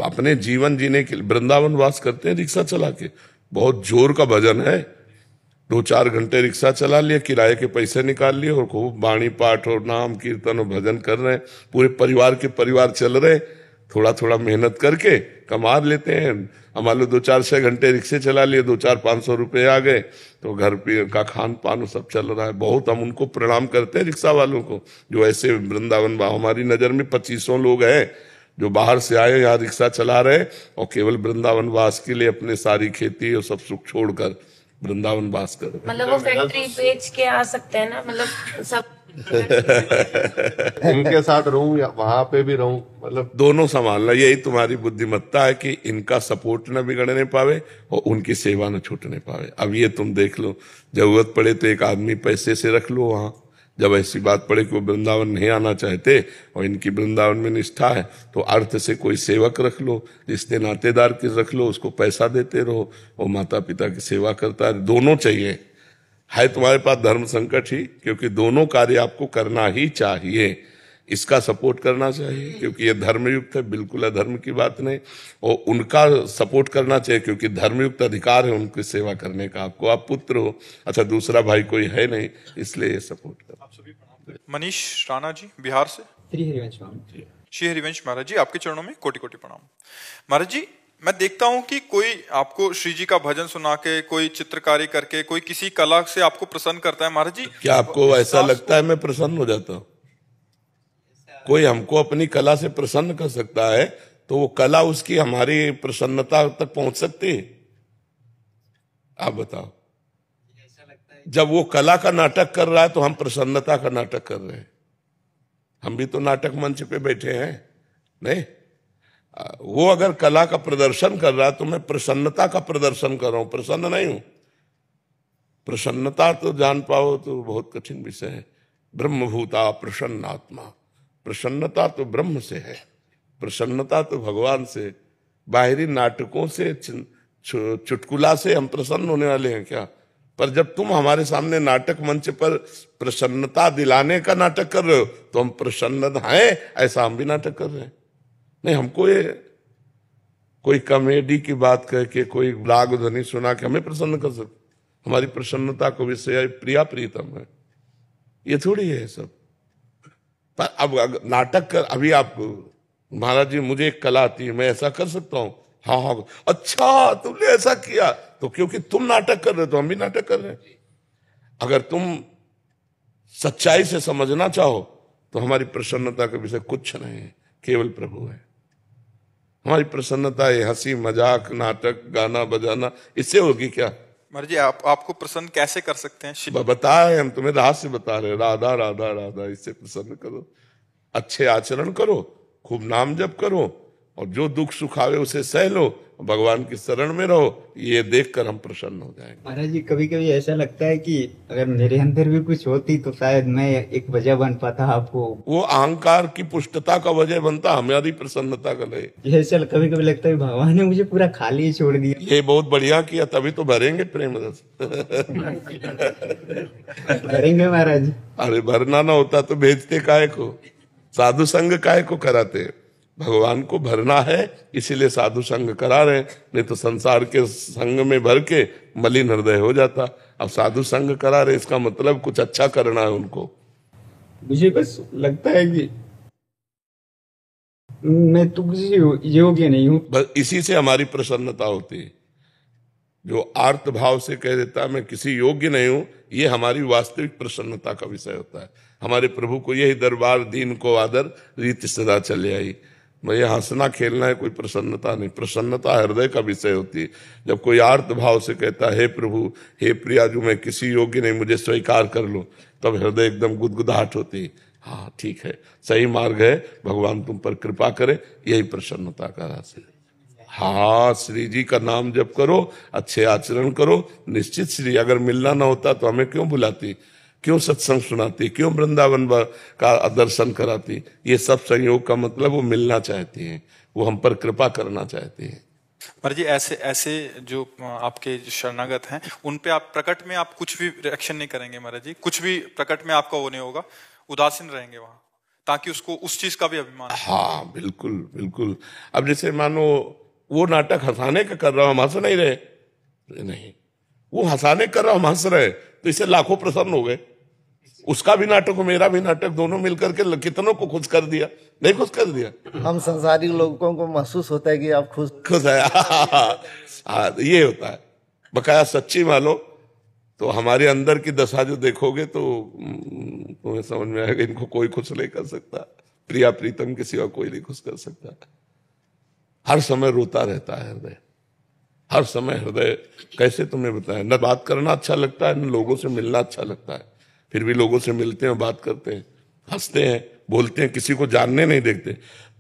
अपने जीवन जीने के लिए वृंदावन वास करते हैं रिक्शा चला के, बहुत जोर का भजन है। 2-4 घंटे रिक्शा चला लिया, किराए के पैसे निकाल लिए, और खूब वाणी पाठ और नाम कीर्तन और भजन कर रहे हैं। पूरे परिवार के परिवार चल रहे, थोड़ा थोड़ा मेहनत करके कमा लेते हैं। मान लो 2-4-6 घंटे रिक्शे चला लिए, 200-500 रुपए आ गए, तो घर पे का खान पान सब चल रहा है। बहुत हम उनको प्रणाम करते हैं रिक्शा वालों को, जो ऐसे वृंदावन, हमारी नजर में 2500 लोग हैं जो बाहर से आए, यहाँ रिक्शा चला रहे और केवल वृंदावन वास के लिए अपने सारी खेती और सब सुख छोड़कर वृंदावन वास कर। मतलब वो फैक्ट्री बेच के आ सकते हैं ना, मतलब सब इनके साथ रहूं या वहां पे भी रहूं, मतलब दोनों संभालना, यही तुम्हारी बुद्धिमत्ता है कि इनका सपोर्ट न बिगड़ने पावे और उनकी सेवा न छूटने पावे। अब ये तुम देख लो, जरूरत पड़े तो एक आदमी पैसे से रख लो वहां, जब ऐसी बात पड़े कि वो वृंदावन नहीं आना चाहते और इनकी वृंदावन में निष्ठा है तो अर्थ से कोई सेवक रख लो, रिश्ते नातेदार के रख लो, उसको पैसा देते रहो, और माता पिता की सेवा करता है। दोनों चाहिए, है तुम्हारे पास धर्म संकट ही, क्योंकि दोनों कार्य आपको करना ही चाहिए। इसका सपोर्ट करना चाहिए क्योंकि ये धर्मयुक्त है, बिल्कुल अधर्म की बात नहीं, और उनका सपोर्ट करना चाहिए क्योंकि धर्मयुक्त अधिकार है उनकी सेवा करने का। आपको, आप पुत्र हो, अच्छा दूसरा भाई कोई है नहीं, इसलिए ये सपोर्ट कर। मनीष राणा जी बिहार से। श्री हरिवंश महाराज जी, आपके चरणों में कोटि कोटि प्रणाम। महाराज जी, मैं देखता हूं कि कोई आपको श्री जी का भजन सुना के, कोई चित्रकारी करके, कोई किसी कला से आपको प्रसन्न करता है। महाराज जी, क्या आपको ऐसा लगता है मैं प्रसन्न हो जाता हूं? कोई हमको अपनी कला से प्रसन्न कर सकता है तो वो कला उसकी हमारी प्रसन्नता तक पहुंच सकती है? आप बताओ। जब वो कला का नाटक कर रहा है तो हम प्रसन्नता का नाटक कर रहे हैं। हम भी तो नाटक मंच पे बैठे हैं, नहीं? वो अगर कला का प्रदर्शन कर रहा है तो मैं प्रसन्नता का प्रदर्शन कर रहा हूं, प्रसन्न नहीं हूं। प्रसन्नता तो जान पाओ तो बहुत कठिन विषय है। ब्रह्मभूता प्रसन्नात्मा, प्रसन्नता तो ब्रह्म से है, प्रसन्नता तो भगवान से। बाहरी नाटकों से, चुटकुला से हम प्रसन्न होने वाले हैं क्या? पर जब तुम हमारे सामने नाटक मंच पर प्रसन्नता दिलाने का नाटक कर रहे हो तो हम प्रसन्न हैं, ऐसा हम भी नाटक कर रहे हैं। नहीं, हमको ये कोई कॉमेडी की बात कह के, कोई राग ध्वनि सुना के हमें प्रसन्न कर सकते? हमारी प्रसन्नता को विषय प्रिया प्रीतम है, ये थोड़ी है सब। पर अब नाटक कर, अभी आप महाराज जी मुझे एक कला आती है, मैं ऐसा कर सकता हूँ, हाँ हाँ, अच्छा तुमने ऐसा किया, तो क्योंकि तुम नाटक कर रहे हो तो हम भी नाटक कर रहे हैं। अगर तुम सच्चाई से समझना चाहो तो हमारी प्रसन्नता का विषय कुछ नहीं है, केवल प्रभु है। हमारी प्रसन्नता है हंसी मजाक नाटक गाना बजाना, इससे होगी क्या? महाराज जी आपको प्रसन्न कैसे कर सकते हैं? बताए हम तुम्हें, रहस्य बता रहे, राधा राधा राधा, इससे प्रसन्न करो, अच्छे आचरण करो, खूब नाम जप करो, और जो दुख सुख आवे उसे सह लो, भगवान की शरण में रहो, ये देखकर हम प्रसन्न हो जाएंगे। महाराज जी कभी कभी ऐसा लगता है कि अगर मेरे अंदर भी कुछ होती तो शायद मैं एक वजह बन पाता आपको। वो अहंकार की पुष्टता का वजह बनता, हमारी प्रसन्नता का नहीं। ऐसा कभी कभी लगता है भगवान ने मुझे पूरा खाली छोड़ दिया। ये बहुत बढ़िया किया, तभी तो भरेंगे प्रेम रस। भरेंगे महाराज जी। अरे भरना ना होता तो भेजते काहे को, साधु संग काहे को कराते? भगवान को भरना है इसीलिए साधु संग करा रहे, नहीं तो संसार के संग में भर के मलिन हृदय हो जाता। अब साधु संग करा रहे, इसका मतलब कुछ अच्छा करना है उनको। मुझे बस लगता है कि मैं तो किसी योग्य नहीं हूँ, बस इसी से हमारी प्रसन्नता होती है। जो आर्त भाव से कह देता है मैं किसी योग्य नहीं हूं, ये हमारी वास्तविक प्रसन्नता का विषय होता है। हमारे प्रभु को यही दरबार दीन को आदर रीति सदा चले आई। मैं ये हंसना खेलना है कोई प्रसन्नता नहीं, प्रसन्नता हृदय का विषय होती है। जब कोई आर्त भाव से कहता है हे प्रभु हे प्रियाजू मैं किसी योग्य नहीं, मुझे स्वीकार कर लो, तब हृदय एकदम गुदगुदाहट होती है। हाँ ठीक है, सही मार्ग है, भगवान तुम पर कृपा करे, यही प्रसन्नता का रास्ता है। हाँ श्री जी का नाम जप करो, अच्छे आचरण करो, निश्चित श्री अगर मिलना ना होता तो हमें क्यों बुलाती, क्यों सत्संग सुनाती, क्यों वृंदावन का दर्शन कराती? ये सब संयोग का मतलब वो मिलना चाहती हैं, वो हम पर कृपा करना चाहती हैं। महाराज जी ऐसे जो आपके शरणागत हैं उन पे आप प्रकट में आप कुछ भी रिएक्शन नहीं करेंगे महाराज जी? कुछ भी प्रकट में आपका वो नहीं होगा, उदासीन रहेंगे वहां, ताकि उसको उस चीज का भी अभिमान? हाँ बिल्कुल बिल्कुल। अब जैसे मानो वो नाटक हंसाने का कर रहा हूं, हम हंस नहीं रहे, नहीं वो हंसाने कर रहा हम हंस रहे, तो इससे लाखों प्रसन्न हो गए। उसका भी नाटक मेरा भी नाटक, दोनों मिलकर के कितनों को खुश कर दिया, नहीं खुश कर दिया? हम संसारी लोगों को महसूस होता है कि आप खुश है। हाँ ये होता है बकाया सच्ची मानो तो हमारे अंदर की दशा जो देखोगे तो तुम्हें समझ में आएगा इनको कोई खुश नहीं कर सकता, प्रिया प्रीतम के सिवा कोई नहीं खुश कर सकता। हर समय रोता रहता है हृदय, हर समय हृदय। कैसे तुम्हें बताएं, न बात करना अच्छा लगता है न लोगों से मिलना अच्छा लगता है, फिर भी लोगों से मिलते हैं, बात करते हैं, हंसते हैं, बोलते हैं, किसी को जानने नहीं देखते।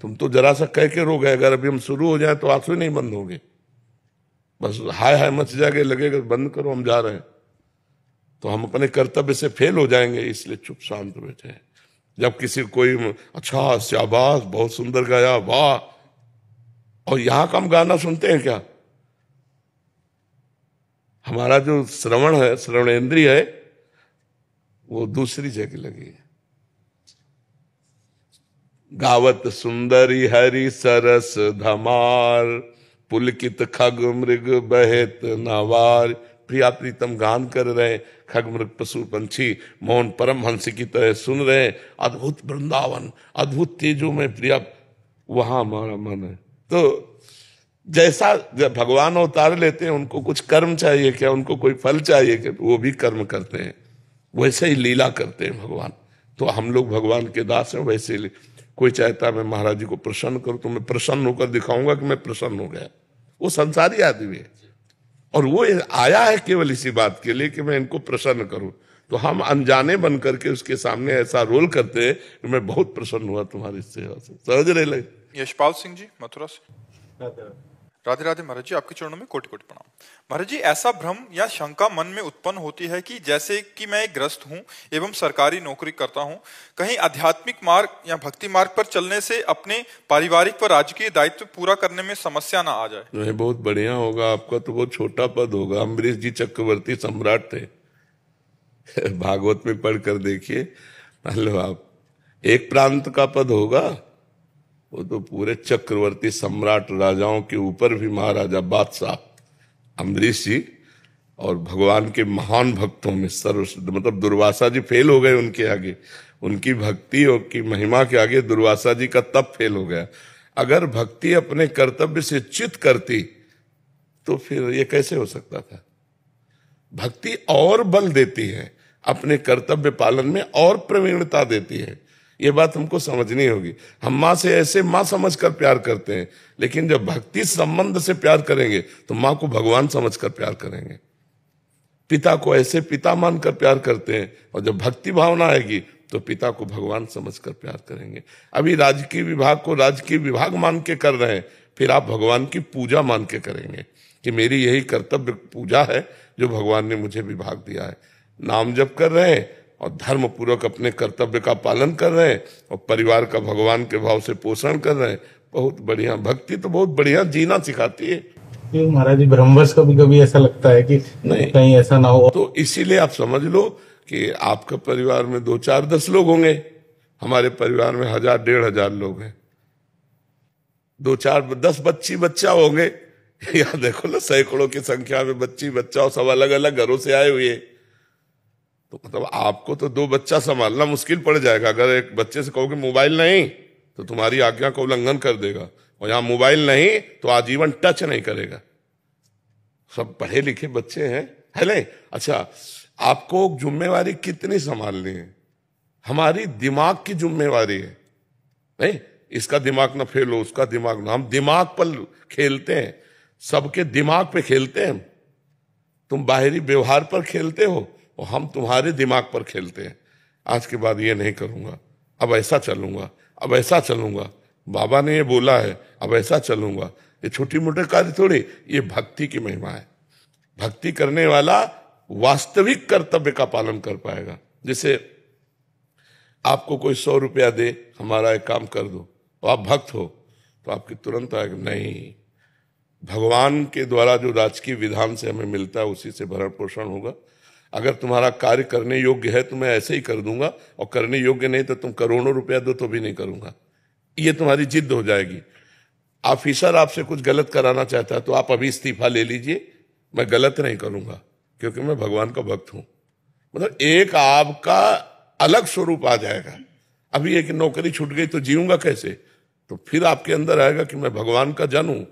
तुम तो जरा सा कह के रो गए, अगर अभी हम शुरू हो जाए तो आंसू नहीं बंद होंगे, बस हाय हाय मच जाएगा, लगेगा बंद करो हम जा रहे हैं, तो हम अपने कर्तव्य से फेल हो जाएंगे, इसलिए चुप शांत बैठे हैं। जब किसी कोई अच्छा शाबाश बहुत सुंदर गाया वाह, और यहां का हम गाना सुनते हैं क्या? हमारा जो श्रवण है, श्रवणेंद्रिय है, वो दूसरी जगह लगी है। गावत सुंदरी हरि सरस धमार, पुलकित खग मृग बहेत नवार। प्रिया प्रीतम गान कर रहे, खग मृग पशु पंछी मौन परम हंस की तरह सुन रहे। अद्भुत वृंदावन, अद्भुत तेजों में प्रिया, वहां हमारा मन है। तो जैसा जब भगवान अवतार लेते हैं उनको कुछ कर्म चाहिए क्या, उनको कोई फल चाहिए क्या? वो भी कर्म करते हैं, वैसे ही लीला करते हैं भगवान। तो हम लोग भगवान के दास हैं, वैसे ही कोई चाहता है मैं महाराज जी को प्रसन्न करूं तो मैं प्रसन्न होकर दिखाऊंगा कि मैं प्रसन्न हो गया। वो संसारी आदमी है और वो आया है केवल इसी बात के लिए कि मैं इनको प्रसन्न करूं। तो हम अनजाने बन करके उसके सामने ऐसा रोल करते हैं कि मैं बहुत प्रसन्न हुआ तुम्हारी सेवा से। समझ रहे लगे? यशपाल सिंह जी मथुरा से। राधे राधे महाराज जी, आपके चरणों में कोटि कोटि प्रणाम। महाराज जी ऐसा भ्रम या शंका मन में उत्पन्न होती है कि जैसे कि मैं एक गृहस्थ हूँ एवं सरकारी नौकरी करता हूँ, कहीं आध्यात्मिक मार्ग या भक्ति मार्ग पर चलने से अपने पारिवारिक व राजकीय दायित्व पूरा करने में समस्या ना आ जाए। नहीं, बहुत बढ़िया होगा आपका तो बहुत छोटा पद होगा। अम्बरीश जी चक्रवर्ती सम्राट थे, भागवत में पढ़कर देखिए। मान लो आप एक प्रांत का पद होगा, वो तो पूरे चक्रवर्ती सम्राट राजाओं के ऊपर भी महाराजा बादशाह अम्बरीश जी और भगवान के महान भक्तों में सर्वश्रेष्ठ, मतलब दुर्वासा जी फेल हो गए उनके आगे, उनकी भक्ति और की महिमा के आगे दुर्वासा जी का तप फेल हो गया। अगर भक्ति अपने कर्तव्य से च्युत करती तो फिर ये कैसे हो सकता था। भक्ति और बल देती है, अपने कर्तव्य पालन में और प्रवीणता देती है। ये बात हमको समझनी होगी। हम माँ से ऐसे माँ समझकर प्यार करते हैं, लेकिन जब भक्ति संबंध से प्यार करेंगे तो माँ को भगवान समझकर प्यार करेंगे। पिता को ऐसे पिता मानकर प्यार करते हैं, और जब भक्ति भावना आएगी तो पिता को भगवान समझकर प्यार करेंगे। अभी राजकीय विभाग को राजकीय विभाग मान के कर रहे हैं, फिर आप भगवान की पूजा मान के करेंगे कि मेरी यही कर्तव्य पूजा है जो भगवान ने मुझे विभाग दिया है। नाम जप कर रहे हैं और धर्म पूर्वक अपने कर्तव्य का पालन कर रहे हैं और परिवार का भगवान के भाव से पोषण कर रहे हैं। बहुत बढ़िया भक्ति तो बहुत बढ़िया जीना सिखाती है। महाराज जी ब्रह्मवश कभी कभी ऐसा लगता है कि नहीं कहीं ऐसा ना हो, तो इसीलिए आप समझ लो कि आपके परिवार में 2 4 10 लोग होंगे, हमारे परिवार में 1000 1500 लोग हैं, 2 4 10 बच्ची बच्चा होंगे। यहाँ देखो ना सैकड़ों की संख्या में बच्ची बच्चा और सब अलग अलग घरों से आए हुए, तो मतलब आपको तो 2 बच्चा संभालना मुश्किल पड़ जाएगा। अगर एक बच्चे से कहोगे मोबाइल नहीं तो तुम्हारी आज्ञा का उल्लंघन कर देगा, और यहाँ मोबाइल नहीं तो आजीवन टच नहीं करेगा। सब पढ़े लिखे बच्चे हैं, है नहीं? अच्छा, आपको जिम्मेवारी कितनी संभालनी है? हमारी दिमाग की जिम्मेवारी है, नहीं इसका दिमाग ना फेल हो, उसका दिमाग ना। हम दिमाग पर खेलते हैं, सबके दिमाग पे खेलते हैं। तुम बाहरी व्यवहार पर खेलते हो और हम तुम्हारे दिमाग पर खेलते हैं। आज के बाद ये नहीं करूंगा, अब ऐसा चलूंगा, अब ऐसा चलूंगा, बाबा ने ये बोला है अब ऐसा चलूंगा। ये छोटी मोटे कार्य थोड़ी, ये भक्ति की महिमा है। भक्ति करने वाला वास्तविक कर्तव्य का पालन कर पाएगा। जैसे आपको कोई 100 रुपया दे, हमारा एक काम कर दो, तो आप भक्त हो तो आपकी तुरंत आएगा नहीं, भगवान के द्वारा जो राजकीय विधान से हमें मिलता है उसी से भरण पोषण होगा। अगर तुम्हारा कार्य करने योग्य है तो मैं ऐसे ही कर दूंगा, और करने योग्य नहीं तो तुम करोड़ों रुपया दो तो भी नहीं करूंगा। ये तुम्हारी जिद हो जाएगी। ऑफिसर आपसे कुछ गलत कराना चाहता है तो आप अभी इस्तीफा ले लीजिए, मैं गलत नहीं करूंगा क्योंकि मैं भगवान का भक्त हूं। मतलब एक आपका अलग स्वरूप आ जाएगा। अभी एक नौकरी छूट गई तो जीऊंगा कैसे, तो फिर आपके अंदर आएगा कि मैं भगवान का जन हूं,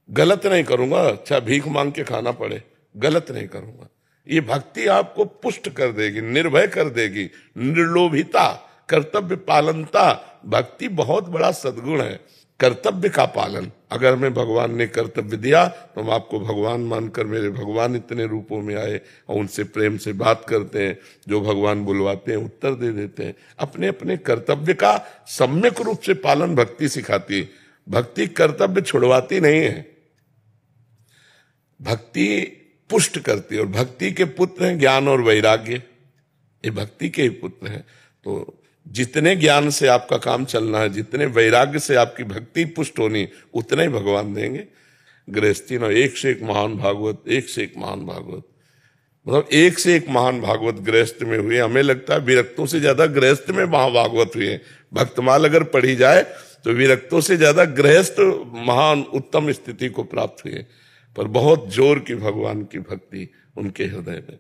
गलत नहीं करूंगा, अच्छा भीख मांग के खाना पड़े, गलत नहीं करूंगा। ये भक्ति आपको पुष्ट कर देगी, निर्भय कर देगी, निर्लोभिता, कर्तव्य पालनता। भक्ति बहुत बड़ा सद्गुण है, कर्तव्य का पालन। अगर हमें भगवान ने कर्तव्य दिया तो हम आपको भगवान मानकर, मेरे भगवान इतने रूपों में आए, और उनसे प्रेम से बात करते हैं, जो भगवान बुलवाते हैं उत्तर दे देते हैं। अपने अपने कर्तव्य का सम्यक रूप से पालन भक्ति सिखाती है। भक्ति कर्तव्य छुड़वाती नहीं है, भक्ति पुष्ट करती है। और भक्ति के पुत्र हैं ज्ञान और वैराग्य, ये भक्ति के ही पुत्र हैं। तो जितने ज्ञान से आपका काम चलना है, जितने वैराग्य से आपकी भक्ति पुष्ट होनी, उतने ही भगवान देंगे। गृहस्थी ना एक से एक महान भागवत, एक से एक महान भागवत, मतलब एक से एक महान भागवत गृहस्थ में हुए। हमें लगता है विरक्तों से ज्यादा गृहस्थ में महाभागवत हुए। भक्तमाल अगर पढ़ी जाए तो विरक्तों से ज्यादा गृहस्थ महान उत्तम स्थिति को प्राप्त हुए। पर बहुत जोर की भगवान की भक्ति उनके हृदय में।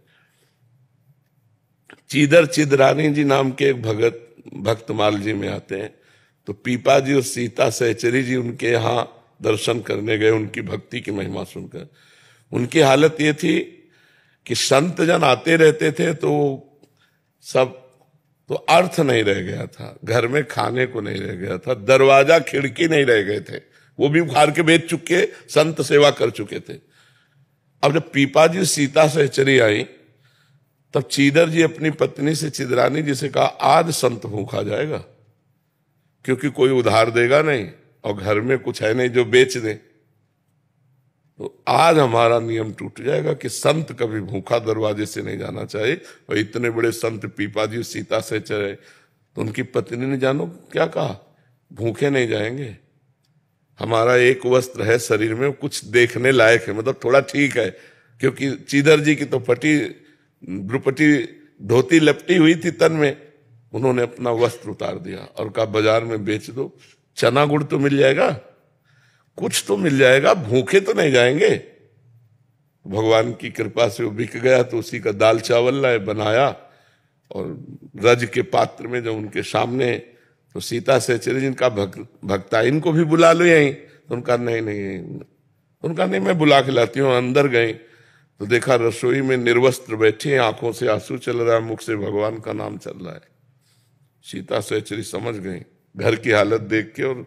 चीदर चिदरानी जी नाम के एक भगत भक्तमाल जी में आते हैं, तो पीपा जी और सीता सहचरी जी उनके यहाँ दर्शन करने गए, उनकी भक्ति की महिमा सुनकर। उनकी हालत ये थी कि संत जन आते रहते थे तो सब तो अर्थ नहीं रह गया था, घर में खाने को नहीं रह गया था, दरवाजा खिड़की नहीं रह गए थे, वो भी उखाड़ के बेच चुके, संत सेवा कर चुके थे। अब जब पीपा जी सीता सहचरी आई तब चीदर जी अपनी पत्नी से चिदरानी जी से कहा, आज संत भूखा जाएगा क्योंकि कोई उधार देगा नहीं और घर में कुछ है नहीं जो बेच दे, तो आज हमारा नियम टूट जाएगा कि संत कभी भूखा दरवाजे से नहीं जाना चाहिए। और इतने बड़े संत पीपा जी सीता सहचरी, तो उनकी पत्नी ने जानो क्या कहा, भूखे नहीं जाएंगे, हमारा एक वस्त्र है शरीर में, कुछ देखने लायक है, मतलब थोड़ा ठीक है, क्योंकि चीदर जी की तो फटी भ्रुपटी धोती लपटी हुई थी तन में। उन्होंने अपना वस्त्र उतार दिया और कहा बाजार में बेच दो, चना गुड़ तो मिल जाएगा, कुछ तो मिल जाएगा, भूखे तो नहीं जाएंगे। भगवान की कृपा से वो बिक गया तो उसी का दाल चावल लाए बनाया, और रज के पात्र में जब उनके सामने, तो सीता सहचरी जिनका भक्ता, इनको भी बुला लो यहीं। तो उनका नहीं, मैं बुला के लाती हूँ। अंदर गए तो देखा रसोई में निर्वस्त्र बैठे, आंखों से आंसू चल रहा है, मुख से भगवान का नाम चल रहा है। सीता सहचरी समझ गई घर की हालत देख के, और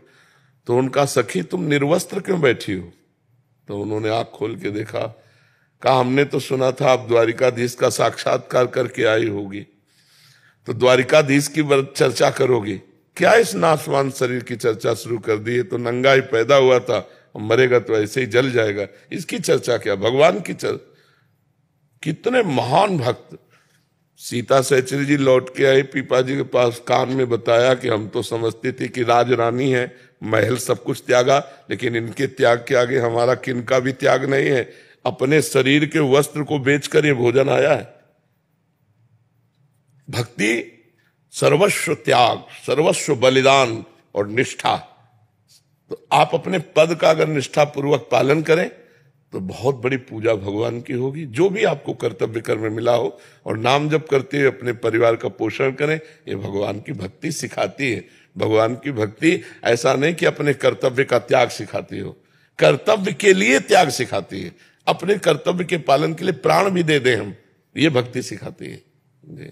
तो उनका सखी तुम निर्वस्त्र क्यों बैठी हो? तो उन्होंने आंख खोल के देखा, कहा हमने तो सुना था आप द्वारिकाधीश का साक्षात्कार करके आई होगी, तो द्वारिकाधीश की चर्चा करोगी क्या? इस नाशवान शरीर की चर्चा शुरू कर दी है। तो नंगा ही पैदा हुआ था, मरेगा तो ऐसे ही जल जाएगा, इसकी चर्चा क्या? भगवान की चर्चा। कितने महान भक्त। सीता सहचरी जी लौट के आई पीपा जी के पास, कान में बताया कि हम तो समझते थे कि राज रानी है, महल सब कुछ त्यागा, लेकिन इनके त्याग के आगे हमारा किनका भी त्याग नहीं है। अपने शरीर के वस्त्र को बेचकर ये भोजन आया है। भक्ति सर्वस्व त्याग, सर्वस्व बलिदान और निष्ठा। तो आप अपने पद का अगर निष्ठा पूर्वक पालन करें तो बहुत बड़ी पूजा भगवान की होगी। जो भी आपको कर्तव्य कर्म में मिला हो, और नाम जप करते हुए अपने परिवार का पोषण करें, ये भगवान की भक्ति सिखाती है। भगवान की भक्ति ऐसा नहीं कि अपने कर्तव्य का त्याग सिखाती हो, कर्तव्य के लिए त्याग सिखाती है। अपने कर्तव्य के पालन के लिए प्राण भी दे दें हम, ये भक्ति सिखाती है जी।